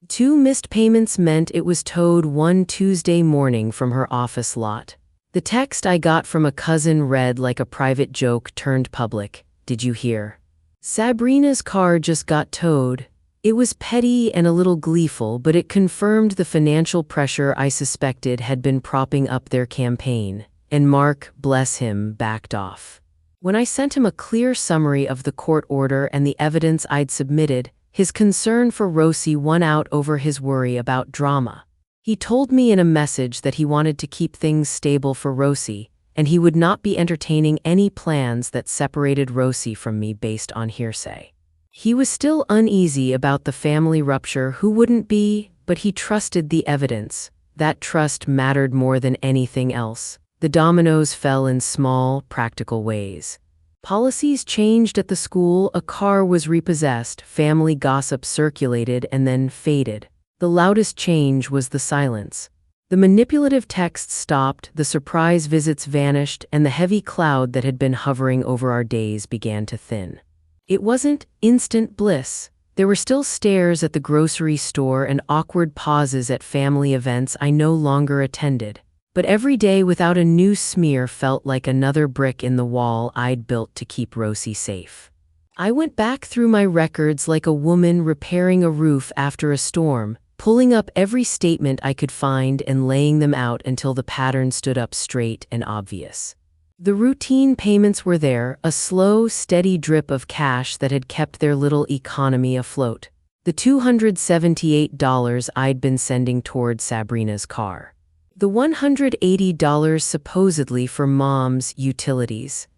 2 missed payments meant it was towed one Tuesday morning from her office lot. The text I got from a cousin read like a private joke turned public. "Did you hear? Sabrina's car just got towed." It was petty and a little gleeful, but it confirmed the financial pressure I suspected had been propping up their campaign. And Mark, bless him, backed off. When I sent him a clear summary of the court order and the evidence I'd submitted, his concern for Rosie won out over his worry about drama. He told me in a message that he wanted to keep things stable for Rosie, and he would not be entertaining any plans that separated Rosie from me based on hearsay. He was still uneasy about the family rupture. Who wouldn't be? But he trusted the evidence. That trust mattered more than anything else. The dominoes fell in small, practical ways. Policies changed at the school, a car was repossessed, family gossip circulated and then faded. The loudest change was the silence. The manipulative texts stopped, the surprise visits vanished, and the heavy cloud that had been hovering over our days began to thin. It wasn't instant bliss. There were still stares at the grocery store and awkward pauses at family events I no longer attended. But every day without a new smear felt like another brick in the wall I'd built to keep Rosie safe. I went back through my records like a woman repairing a roof after a storm, pulling up every statement I could find and laying them out until the pattern stood up straight and obvious. The routine payments were there, a slow, steady drip of cash that had kept their little economy afloat. The $278 I'd been sending toward Sabrina's car. The $180 supposedly for Mom's utilities.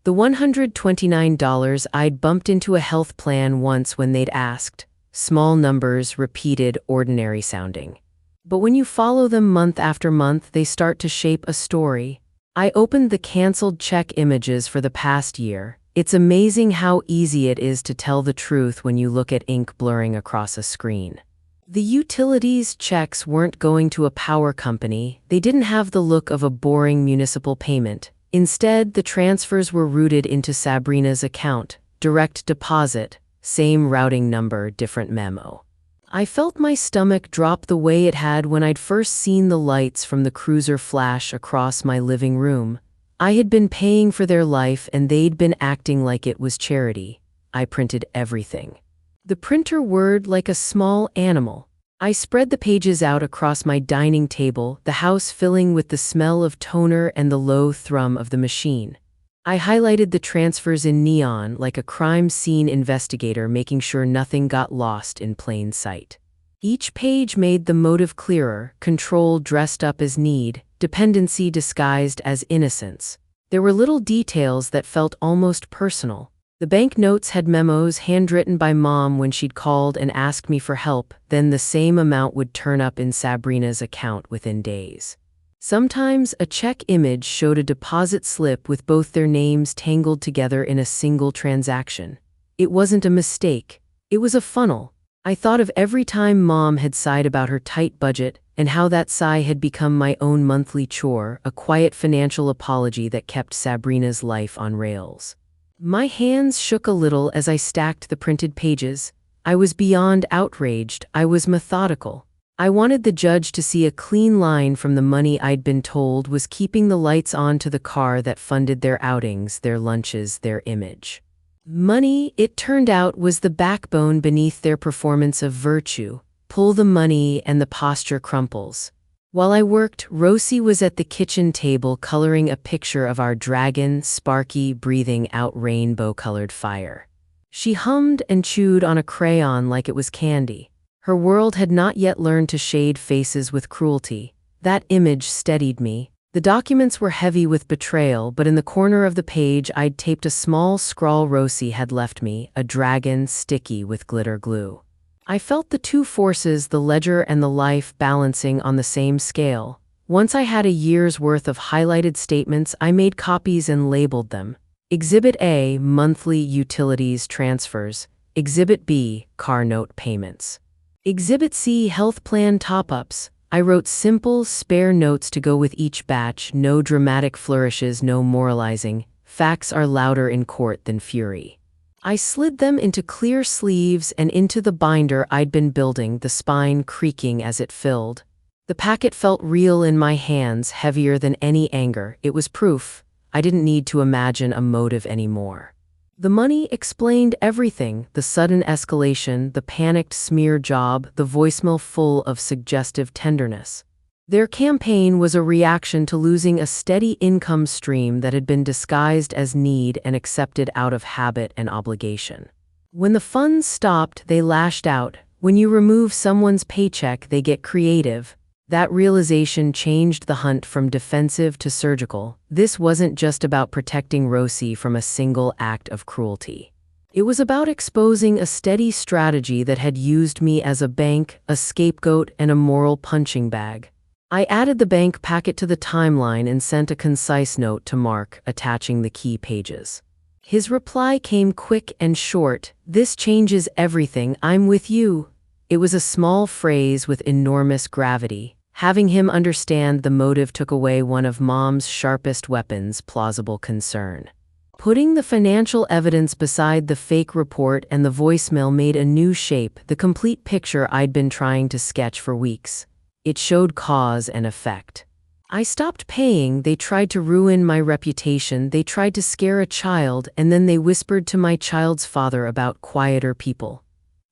The $129 I'd bumped into a health plan once when they'd asked. Small numbers, repeated, ordinary sounding. But when you follow them month after month, they start to shape a story. I opened the canceled check images for the past year. It's amazing how easy it is to tell the truth when you look at ink blurring across a screen. The utilities checks weren't going to a power company. They didn't have the look of a boring municipal payment. Instead, the transfers were routed into Sabrina's account. Direct deposit, same routing number, different memo. I felt my stomach drop the way it had when I'd first seen the lights from the cruiser flash across my living room. I had been paying for their life and they'd been acting like it was charity. I printed everything. The printer whirred like a small animal. I spread the pages out across my dining table, the house filling with the smell of toner and the low thrum of the machine. I highlighted the transfers in neon like a crime scene investigator, making sure nothing got lost in plain sight. Each page made the motive clearer: control dressed up as need, dependency disguised as innocence. There were little details that felt almost personal. The bank notes had memos handwritten by Mom when she'd called and asked me for help, then the same amount would turn up in Sabrina's account within days. Sometimes a check image showed a deposit slip with both their names tangled together in a single transaction. It wasn't a mistake. It was a funnel. I thought of every time Mom had sighed about her tight budget and how that sigh had become my own monthly chore, a quiet financial apology that kept Sabrina's life on rails. My hands shook a little as I stacked the printed pages. I was beyond outraged. I was methodical. I wanted the judge to see a clean line from the money I'd been told was keeping the lights on to the car that funded their outings, their lunches, their image. Money, it turned out, was the backbone beneath their performance of virtue. Pull the money and the posture crumples. While I worked, Rosie was at the kitchen table coloring a picture of our dragon, sparky, breathing out rainbow-colored fire. She hummed and chewed on a crayon like it was candy. Her world had not yet learned to shade faces with cruelty. That image steadied me. The documents were heavy with betrayal, but in the corner of the page I'd taped a small scrawl Rosie had left me, a dragon sticky with glitter glue. I felt the two forces, the ledger and the life, balancing on the same scale. Once I had a year's worth of highlighted statements, I made copies and labeled them. Exhibit A, monthly utilities transfers. Exhibit B, car note payments. Exhibit C, health plan top-ups. I wrote simple, spare notes to go with each batch, no dramatic flourishes, no moralizing. Facts are louder in court than fury. I slid them into clear sleeves and into the binder I'd been building, the spine creaking as it filled. The packet felt real in my hands, heavier than any anger. It was proof. I didn't need to imagine a motive anymore. The money explained everything: the sudden escalation, the panicked smear job, the voicemail full of suggestive tenderness. Their campaign was a reaction to losing a steady income stream that had been disguised as need and accepted out of habit and obligation. When the funds stopped, they lashed out. When you remove someone's paycheck, they get creative. That realization changed the hunt from defensive to surgical. This wasn't just about protecting Rosie from a single act of cruelty. It was about exposing a steady strategy that had used me as a bank, a scapegoat, and a moral punching bag. I added the bank packet to the timeline and sent a concise note to Mark, attaching the key pages. His reply came quick and short: "This changes everything. I'm with you." It was a small phrase with enormous gravity. Having him understand the motive took away one of Mom's sharpest weapons, plausible concern. Putting the financial evidence beside the fake report and the voicemail made a new shape, the complete picture I'd been trying to sketch for weeks. It showed cause and effect. I stopped paying. They tried to ruin my reputation. They tried to scare a child, and then they whispered to my child's father about quieter people.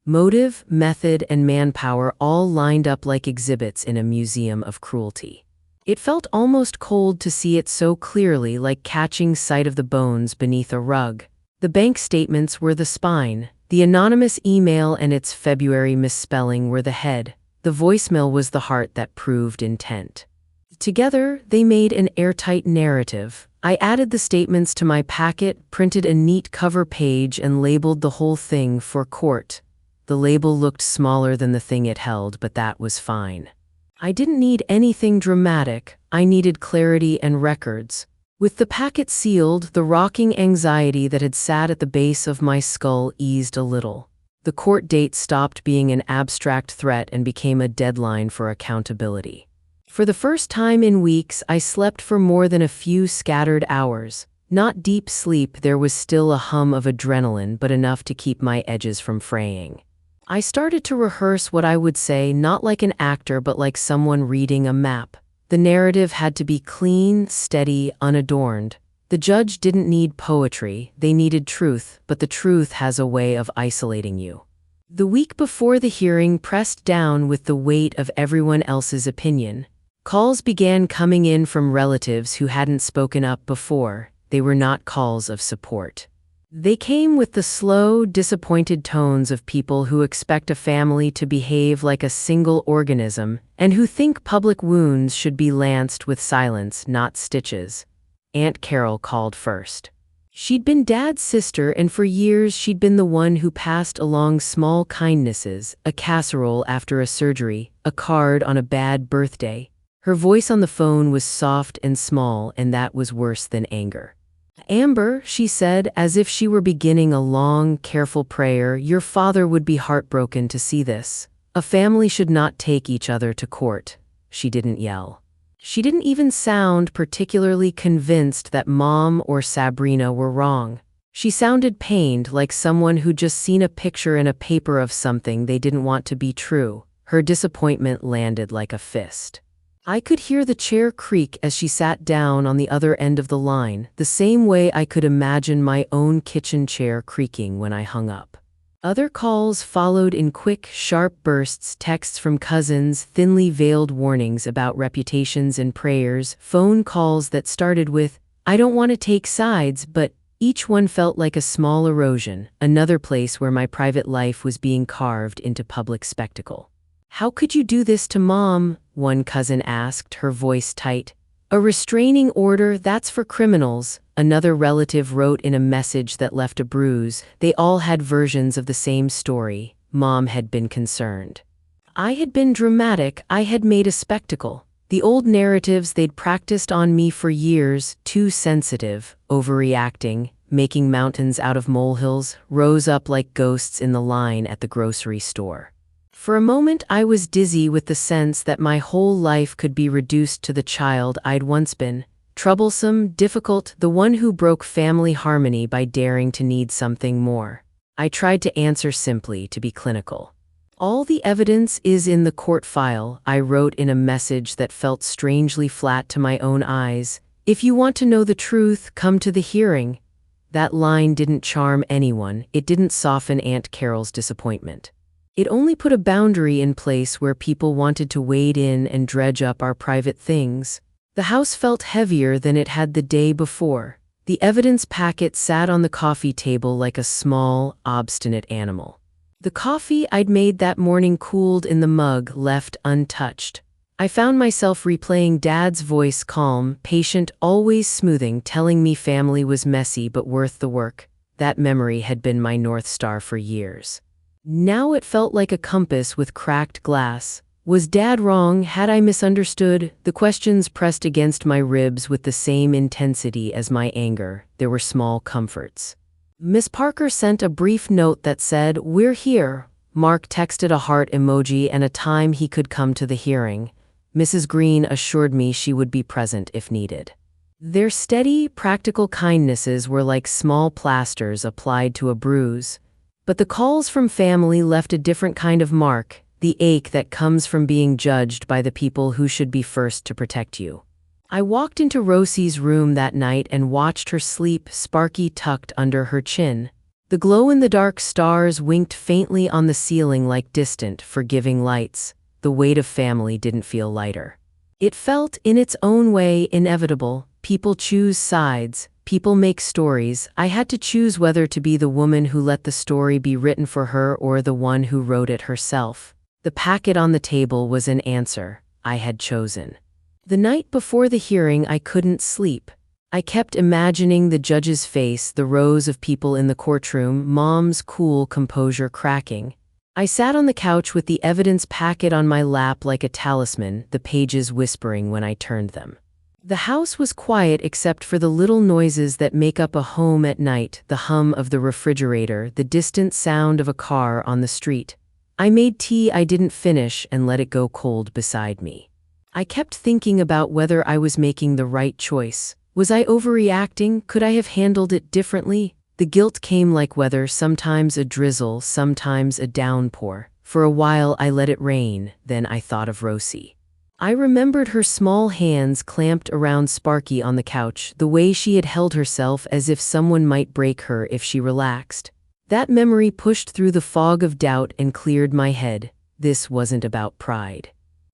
Motive, method, and manpower all lined up like exhibits in a museum of cruelty. It felt almost cold to see it so clearly, like catching sight of the bones beneath a rug. The bank statements were the spine. The anonymous email and its February misspelling were the head. The voicemail was the heart that proved intent. Together, they made an airtight narrative. I added the statements to my packet, printed a neat cover page, and labeled the whole thing for court. The label looked smaller than the thing it held, but that was fine. I didn't need anything dramatic. I needed clarity and records. With the packet sealed, the rocking anxiety that had sat at the base of my skull eased a little. The court date stopped being an abstract threat and became a deadline for accountability. For the first time in weeks, I slept for more than a few scattered hours. Not deep sleep, there was still a hum of adrenaline, but enough to keep my edges from fraying. I started to rehearse what I would say, not like an actor, but like someone reading a map. The narrative had to be clean, steady, unadorned. The judge didn't need poetry, they needed truth, but the truth has a way of isolating you. The week before the hearing pressed down with the weight of everyone else's opinion. Calls began coming in from relatives who hadn't spoken up before. They were not calls of support. They came with the slow, disappointed tones of people who expect a family to behave like a single organism and who think public wounds should be lanced with silence, not stitches. Aunt Carol called first. She'd been Dad's sister, and for years she'd been the one who passed along small kindnesses, a casserole after a surgery, a card on a bad birthday. Her voice on the phone was soft and small, and that was worse than anger. "Amber," she said, as if she were beginning a long, careful prayer, "your father would be heartbroken to see this. A family should not take each other to court." She didn't yell. She didn't even sound particularly convinced that Mom or Sabrina were wrong. She sounded pained, like someone who'd just seen a picture in a paper of something they didn't want to be true. Her disappointment landed like a fist. I could hear the chair creak as she sat down on the other end of the line, the same way I could imagine my own kitchen chair creaking when I hung up. Other calls followed in quick, sharp bursts, texts from cousins, thinly veiled warnings about reputations and prayers, phone calls that started with, "I don't want to take sides," but each one felt like a small erosion, another place where my private life was being carved into public spectacle. "How could you do this to Mom?" one cousin asked, her voice tight. "A restraining order, that's for criminals," another relative wrote in a message that left a bruise. They all had versions of the same story. Mom had been concerned. I had been dramatic. I had made a spectacle. The old narratives they'd practiced on me for years, too sensitive, overreacting, making mountains out of molehills, rose up like ghosts in the line at the grocery store. For a moment, I was dizzy with the sense that my whole life could be reduced to the child I'd once been. Troublesome, difficult, the one who broke family harmony by daring to need something more. I tried to answer simply, to be clinical. "All the evidence is in the court file," I wrote in a message that felt strangely flat to my own eyes. "If you want to know the truth, come to the hearing." That line didn't charm anyone. It didn't soften Aunt Carol's disappointment. It only put a boundary in place where people wanted to wade in and dredge up our private things. The house felt heavier than it had the day before. The evidence packet sat on the coffee table like a small, obstinate animal. The coffee I'd made that morning cooled in the mug, left untouched. I found myself replaying Dad's voice, calm, patient, always smoothing, telling me family was messy but worth the work. That memory had been my North Star for years. Now it felt like a compass with cracked glass. Was Dad wrong? Had I misunderstood? The questions pressed against my ribs with the same intensity as my anger. There were small comforts. Miss Parker sent a brief note that said, "We're here." Mark texted a heart emoji and a time he could come to the hearing. Mrs. Green assured me she would be present if needed. Their steady, practical kindnesses were like small plasters applied to a bruise. But the calls from family left a different kind of mark, the ache that comes from being judged by the people who should be first to protect you. I walked into Rosie's room that night and watched her sleep, Sparky tucked under her chin. The glow-in-the-dark stars winked faintly on the ceiling like distant, forgiving lights. The weight of family didn't feel lighter. It felt, in its own way, inevitable. People choose sides. People make stories. I had to choose whether to be the woman who let the story be written for her or the one who wrote it herself. The packet on the table was an answer. I had chosen. The night before the hearing, I couldn't sleep. I kept imagining the judge's face, the rows of people in the courtroom, Mom's cool composure cracking. I sat on the couch with the evidence packet on my lap like a talisman, the pages whispering when I turned them. The house was quiet except for the little noises that make up a home at night, the hum of the refrigerator, the distant sound of a car on the street. I made tea I didn't finish and let it go cold beside me. I kept thinking about whether I was making the right choice. Was I overreacting? Could I have handled it differently? The guilt came like weather, sometimes a drizzle, sometimes a downpour. For a while I let it rain, then I thought of Rosie. I remembered her small hands clamped around Sparky on the couch, the way she had held herself as if someone might break her if she relaxed. That memory pushed through the fog of doubt and cleared my head. This wasn't about pride.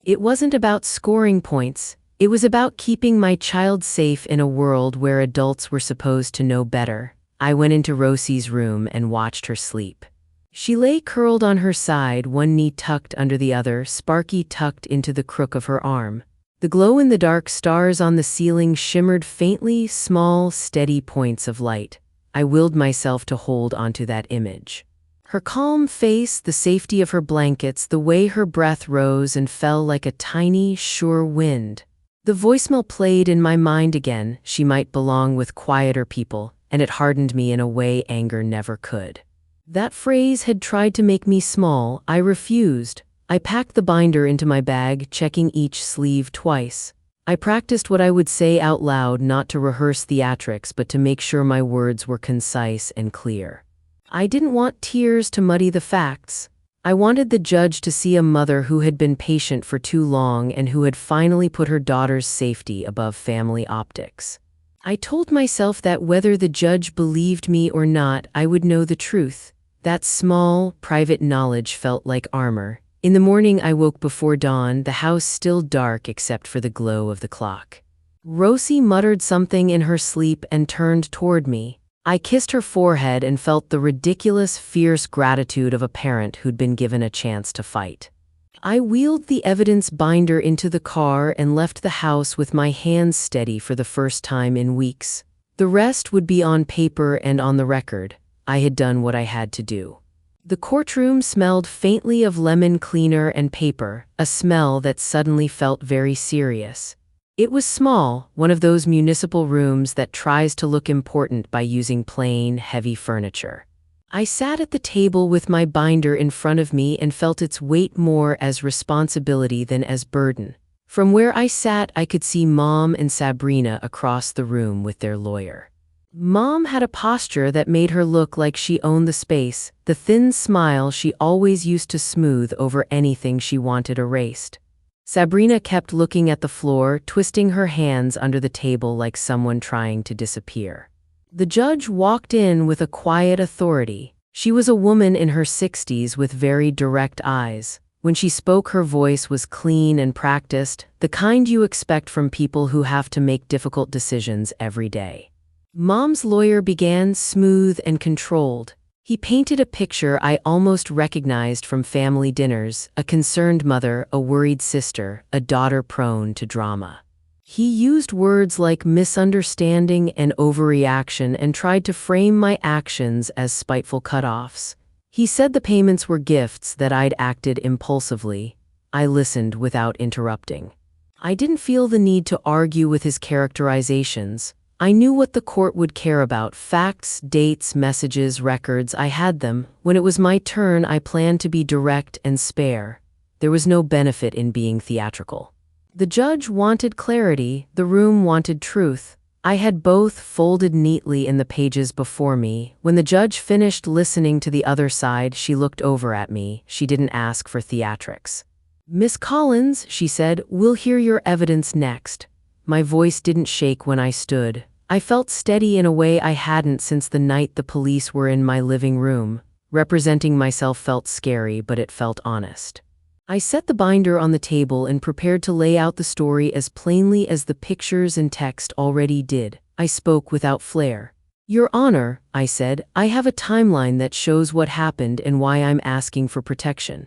It wasn't about scoring points. It was about keeping my child safe in a world where adults were supposed to know better. I went into Rosie's room and watched her sleep. She lay curled on her side, one knee tucked under the other, Sparky tucked into the crook of her arm. The glow-in-the-dark stars on the ceiling shimmered faintly, small, steady points of light. I willed myself to hold onto that image. Her calm face, the safety of her blankets, the way her breath rose and fell like a tiny, sure wind. The voicemail played in my mind again. She might belong with quieter people, and it hardened me in a way anger never could. That phrase had tried to make me small. I refused. I packed the binder into my bag, checking each sleeve twice. I practiced what I would say out loud, not to rehearse theatrics, but to make sure my words were concise and clear. I didn't want tears to muddy the facts. I wanted the judge to see a mother who had been patient for too long and who had finally put her daughter's safety above family optics. I told myself that whether the judge believed me or not, I would know the truth. That small, private knowledge felt like armor. In the morning I woke before dawn, the house still dark except for the glow of the clock. Rosie muttered something in her sleep and turned toward me. I kissed her forehead and felt the ridiculous, fierce gratitude of a parent who'd been given a chance to fight. I wheeled the evidence binder into the car and left the house with my hands steady for the first time in weeks. The rest would be on paper and on the record. I had done what I had to do. The courtroom smelled faintly of lemon cleaner and paper, a smell that suddenly felt very serious. It was small, one of those municipal rooms that tries to look important by using plain, heavy furniture. I sat at the table with my binder in front of me and felt its weight more as responsibility than as burden. From where I sat, I could see Mom and Sabrina across the room with their lawyer. Mom had a posture that made her look like she owned the space, the thin smile she always used to smooth over anything she wanted erased. Sabrina kept looking at the floor, twisting her hands under the table like someone trying to disappear. The judge walked in with a quiet authority. She was a woman in her 60s with very direct eyes. When she spoke, her voice was clean and practiced, the kind you expect from people who have to make difficult decisions every day. Mom's lawyer began, smooth and controlled. He painted a picture I almost recognized from family dinners, a concerned mother, a worried sister, a daughter prone to drama. He used words like misunderstanding and overreaction and tried to frame my actions as spiteful cutoffs. He said the payments were gifts, that I'd acted impulsively. I listened without interrupting. I didn't feel the need to argue with his characterizations. I knew what the court would care about: facts, dates, messages, records. I had them. When it was my turn, I planned to be direct and spare. There was no benefit in being theatrical. The judge wanted clarity, the room wanted truth. I had both folded neatly in the pages before me. When the judge finished listening to the other side, she looked over at me. She didn't ask for theatrics. "Miss Collins," she said, "we'll hear your evidence next." My voice didn't shake when I stood. I felt steady in a way I hadn't since the night the police were in my living room. Representing myself felt scary, but it felt honest. I set the binder on the table and prepared to lay out the story as plainly as the pictures and text already did. I spoke without flair. "Your Honor," I said, "I have a timeline that shows what happened and why I'm asking for protection."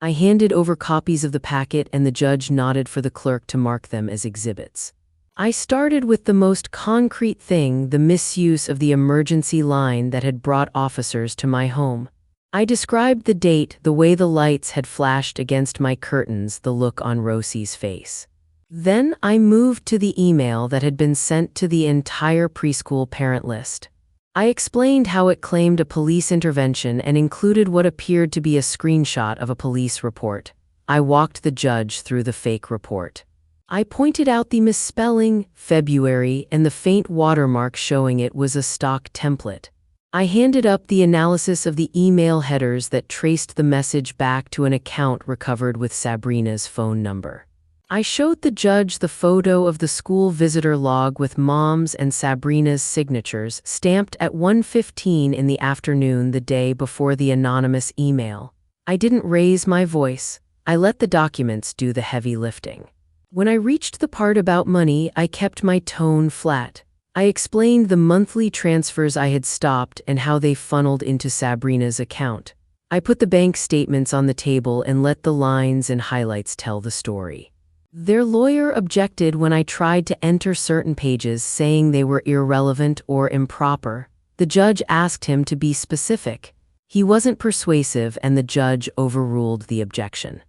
I handed over copies of the packet and the judge nodded for the clerk to mark them as exhibits. I started with the most concrete thing, the misuse of the emergency line that had brought officers to my home. I described the date, the way the lights had flashed against my curtains, the look on Rosie's face. Then I moved to the email that had been sent to the entire preschool parent list. I explained how it claimed a police intervention and included what appeared to be a screenshot of a police report. I walked the judge through the fake report. I pointed out the misspelling, February, and the faint watermark showing it was a stock template. I handed up the analysis of the email headers that traced the message back to an account recovered with Sabrina's phone number. I showed the judge the photo of the school visitor log with Mom's and Sabrina's signatures stamped at 1:15 in the afternoon the day before the anonymous email. I didn't raise my voice. I let the documents do the heavy lifting. When I reached the part about money, I kept my tone flat. I explained the monthly transfers I had stopped and how they funneled into Sabrina's account. I put the bank statements on the table and let the lines and highlights tell the story. Their lawyer objected when I tried to enter certain pages, saying they were irrelevant or improper. The judge asked him to be specific. He wasn't persuasive, and the judge overruled the objection.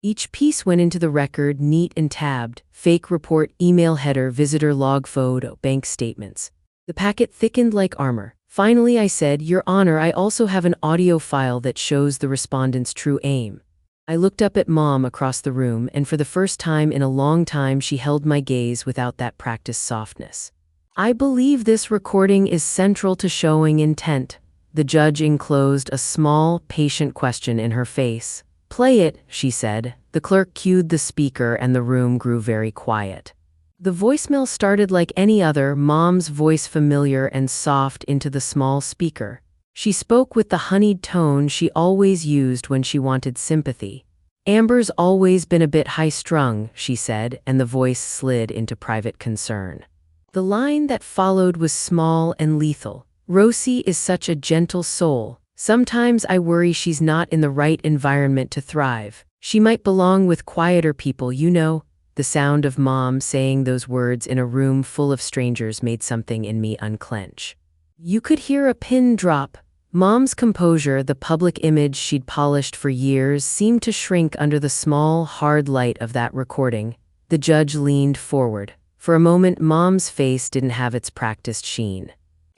Each piece went into the record neat and tabbed: fake report, email header, visitor log photo, bank statements. The packet thickened like armor. Finally, I said, "Your Honor, I also have an audio file that shows the respondent's true aim." I looked up at Mom across the room, and for the first time in a long time she held my gaze without that practiced softness. "I believe this recording is central to showing intent." The judge enclosed a small, patient question in her face. "Play it," she said. The clerk cued the speaker and the room grew very quiet. The voicemail started like any other, Mom's voice familiar and soft into the small speaker. She spoke with the honeyed tone she always used when she wanted sympathy. "Amber's always been a bit high-strung," she said, and the voice slid into private concern. The line that followed was small and lethal. "Rosie is such a gentle soul. Sometimes I worry she's not in the right environment to thrive. She might belong with quieter people, you know." The sound of Mom saying those words in a room full of strangers made something in me unclench. You could hear a pin drop. Mom's composure, the public image she'd polished for years, seemed to shrink under the small, hard light of that recording. The judge leaned forward. For a moment, Mom's face didn't have its practiced sheen.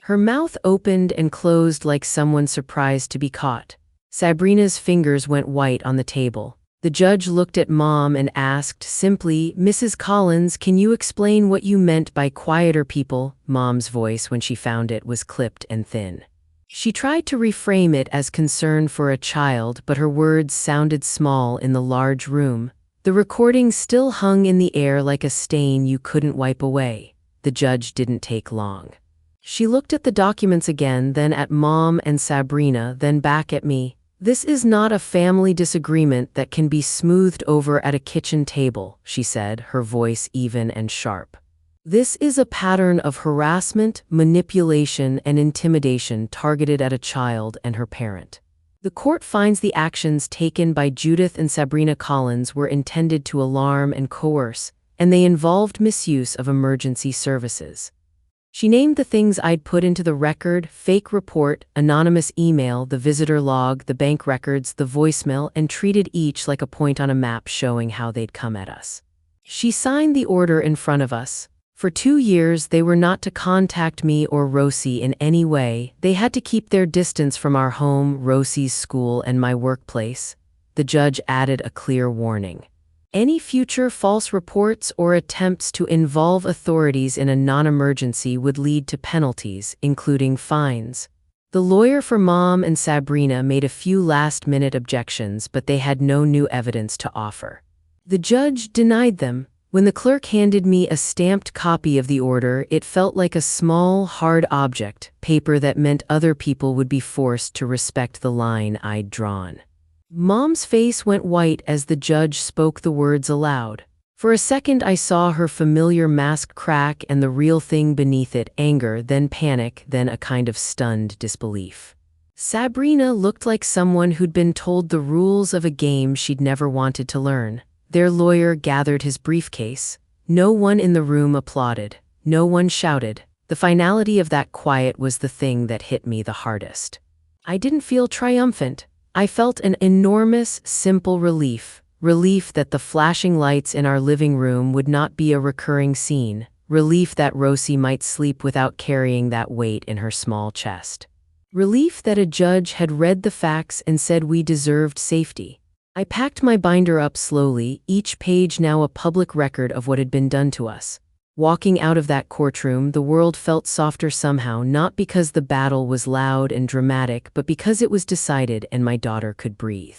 Her mouth opened and closed like someone surprised to be caught. Sabrina's fingers went white on the table. The judge looked at Mom and asked simply, "Mrs. Collins, can you explain what you meant by quieter people?" Mom's voice, when she found it, was clipped and thin. She tried to reframe it as concern for a child, but her words sounded small in the large room. The recording still hung in the air like a stain you couldn't wipe away. The judge didn't take long. She looked at the documents again, then at Mom and Sabrina, then back at me. "This is not a family disagreement that can be smoothed over at a kitchen table," she said, her voice even and sharp. "This is a pattern of harassment, manipulation, and intimidation targeted at a child and her parent. The court finds the actions taken by Judith and Sabrina Collins were intended to alarm and coerce, and they involved misuse of emergency services." She named the things I'd put into the record: fake report, anonymous email, the visitor log, the bank records, the voicemail, and treated each like a point on a map showing how they'd come at us. She signed the order in front of us. For 2 years, they were not to contact me or Rosie in any way. They had to keep their distance from our home, Rosie's school, and my workplace. The judge added a clear warning. Any future false reports or attempts to involve authorities in a non-emergency would lead to penalties, including fines. The lawyer for Mom and Sabrina made a few last-minute objections, but they had no new evidence to offer. The judge denied them. When the clerk handed me a stamped copy of the order, it felt like a small, hard object, paper that meant other people would be forced to respect the line I'd drawn. Mom's face went white as the judge spoke the words aloud. For a second I saw her familiar mask crack and the real thing beneath it: anger, then panic, then a kind of stunned disbelief. Sabrina looked like someone who'd been told the rules of a game she'd never wanted to learn. Their lawyer gathered his briefcase. No one in the room applauded. No one shouted. The finality of that quiet was the thing that hit me the hardest. I didn't feel triumphant. I felt an enormous, simple relief. Relief that the flashing lights in our living room would not be a recurring scene. Relief that Rosie might sleep without carrying that weight in her small chest. Relief that a judge had read the facts and said we deserved safety. I packed my binder up slowly, each page now a public record of what had been done to us. Walking out of that courtroom, the world felt softer somehow, not because the battle was loud and dramatic, but because it was decided and my daughter could breathe.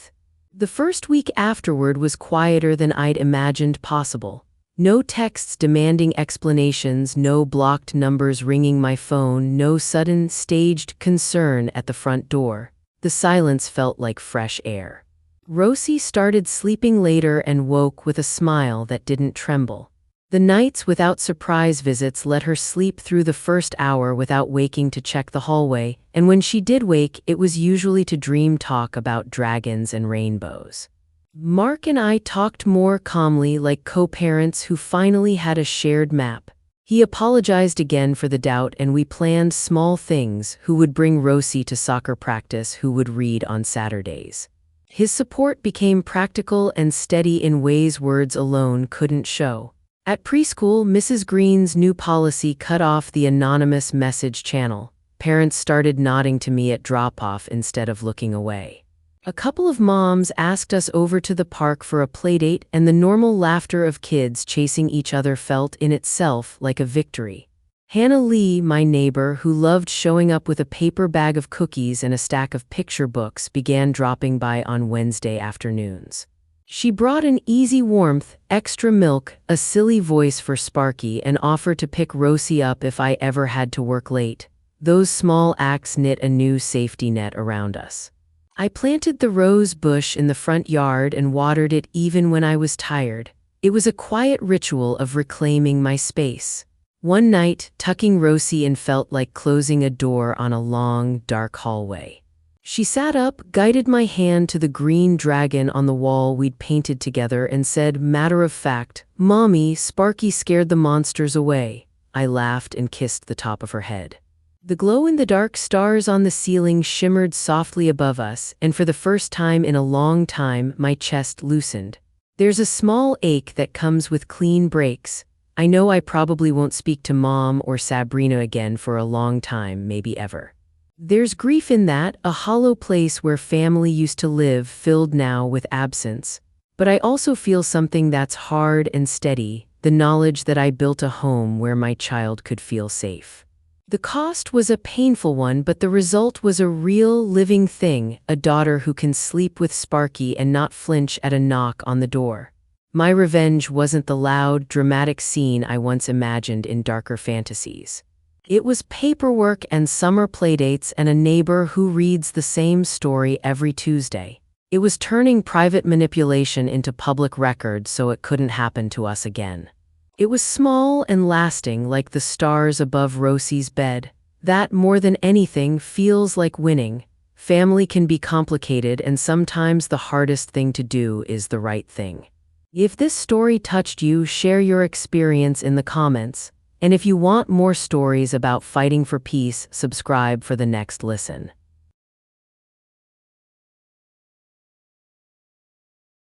The first week afterward was quieter than I'd imagined possible. No texts demanding explanations, no blocked numbers ringing my phone, no sudden, staged concern at the front door. The silence felt like fresh air. Rosie started sleeping later and woke with a smile that didn't tremble. The nights without surprise visits let her sleep through the first hour without waking to check the hallway, and when she did wake, it was usually to dream talk about dragons and rainbows. Mark and I talked more calmly, like co-parents who finally had a shared map. He apologized again for the doubt, and we planned small things: who would bring Rosie to soccer practice, who would read on Saturdays. His support became practical and steady in ways words alone couldn't show. At preschool, Mrs. Green's new policy cut off the anonymous message channel. Parents started nodding to me at drop-off instead of looking away. A couple of moms asked us over to the park for a playdate, and the normal laughter of kids chasing each other felt in itself like a victory. Hannah Lee, my neighbor who loved showing up with a paper bag of cookies and a stack of picture books, began dropping by on Wednesday afternoons. She brought an easy warmth, extra milk, a silly voice for Sparky, and offered to pick Rosie up if I ever had to work late. Those small acts knit a new safety net around us. I planted the rose bush in the front yard and watered it even when I was tired. It was a quiet ritual of reclaiming my space. One night, tucking Rosie in felt like closing a door on a long, dark hallway. She sat up, guided my hand to the green dragon on the wall we'd painted together, and said, matter of fact, "Mommy, Sparky scared the monsters away." I laughed and kissed the top of her head. The glow-in-the-dark stars on the ceiling shimmered softly above us, and for the first time in a long time, my chest loosened. There's a small ache that comes with clean breaks. I know I probably won't speak to Mom or Sabrina again for a long time, maybe ever. There's grief in that, a hollow place where family used to live, filled now with absence. But I also feel something that's hard and steady, the knowledge that I built a home where my child could feel safe. The cost was a painful one, but the result was a real, living thing, a daughter who can sleep with Sparky and not flinch at a knock on the door. My revenge wasn't the loud, dramatic scene I once imagined in darker fantasies. It was paperwork and summer playdates and a neighbor who reads the same story every Tuesday. It was turning private manipulation into public record so it couldn't happen to us again. It was small and lasting, like the stars above Rosie's bed. That, more than anything, feels like winning. Family can be complicated, and sometimes the hardest thing to do is the right thing. If this story touched you, share your experience in the comments. And if you want more stories about fighting for peace, subscribe for the next listen.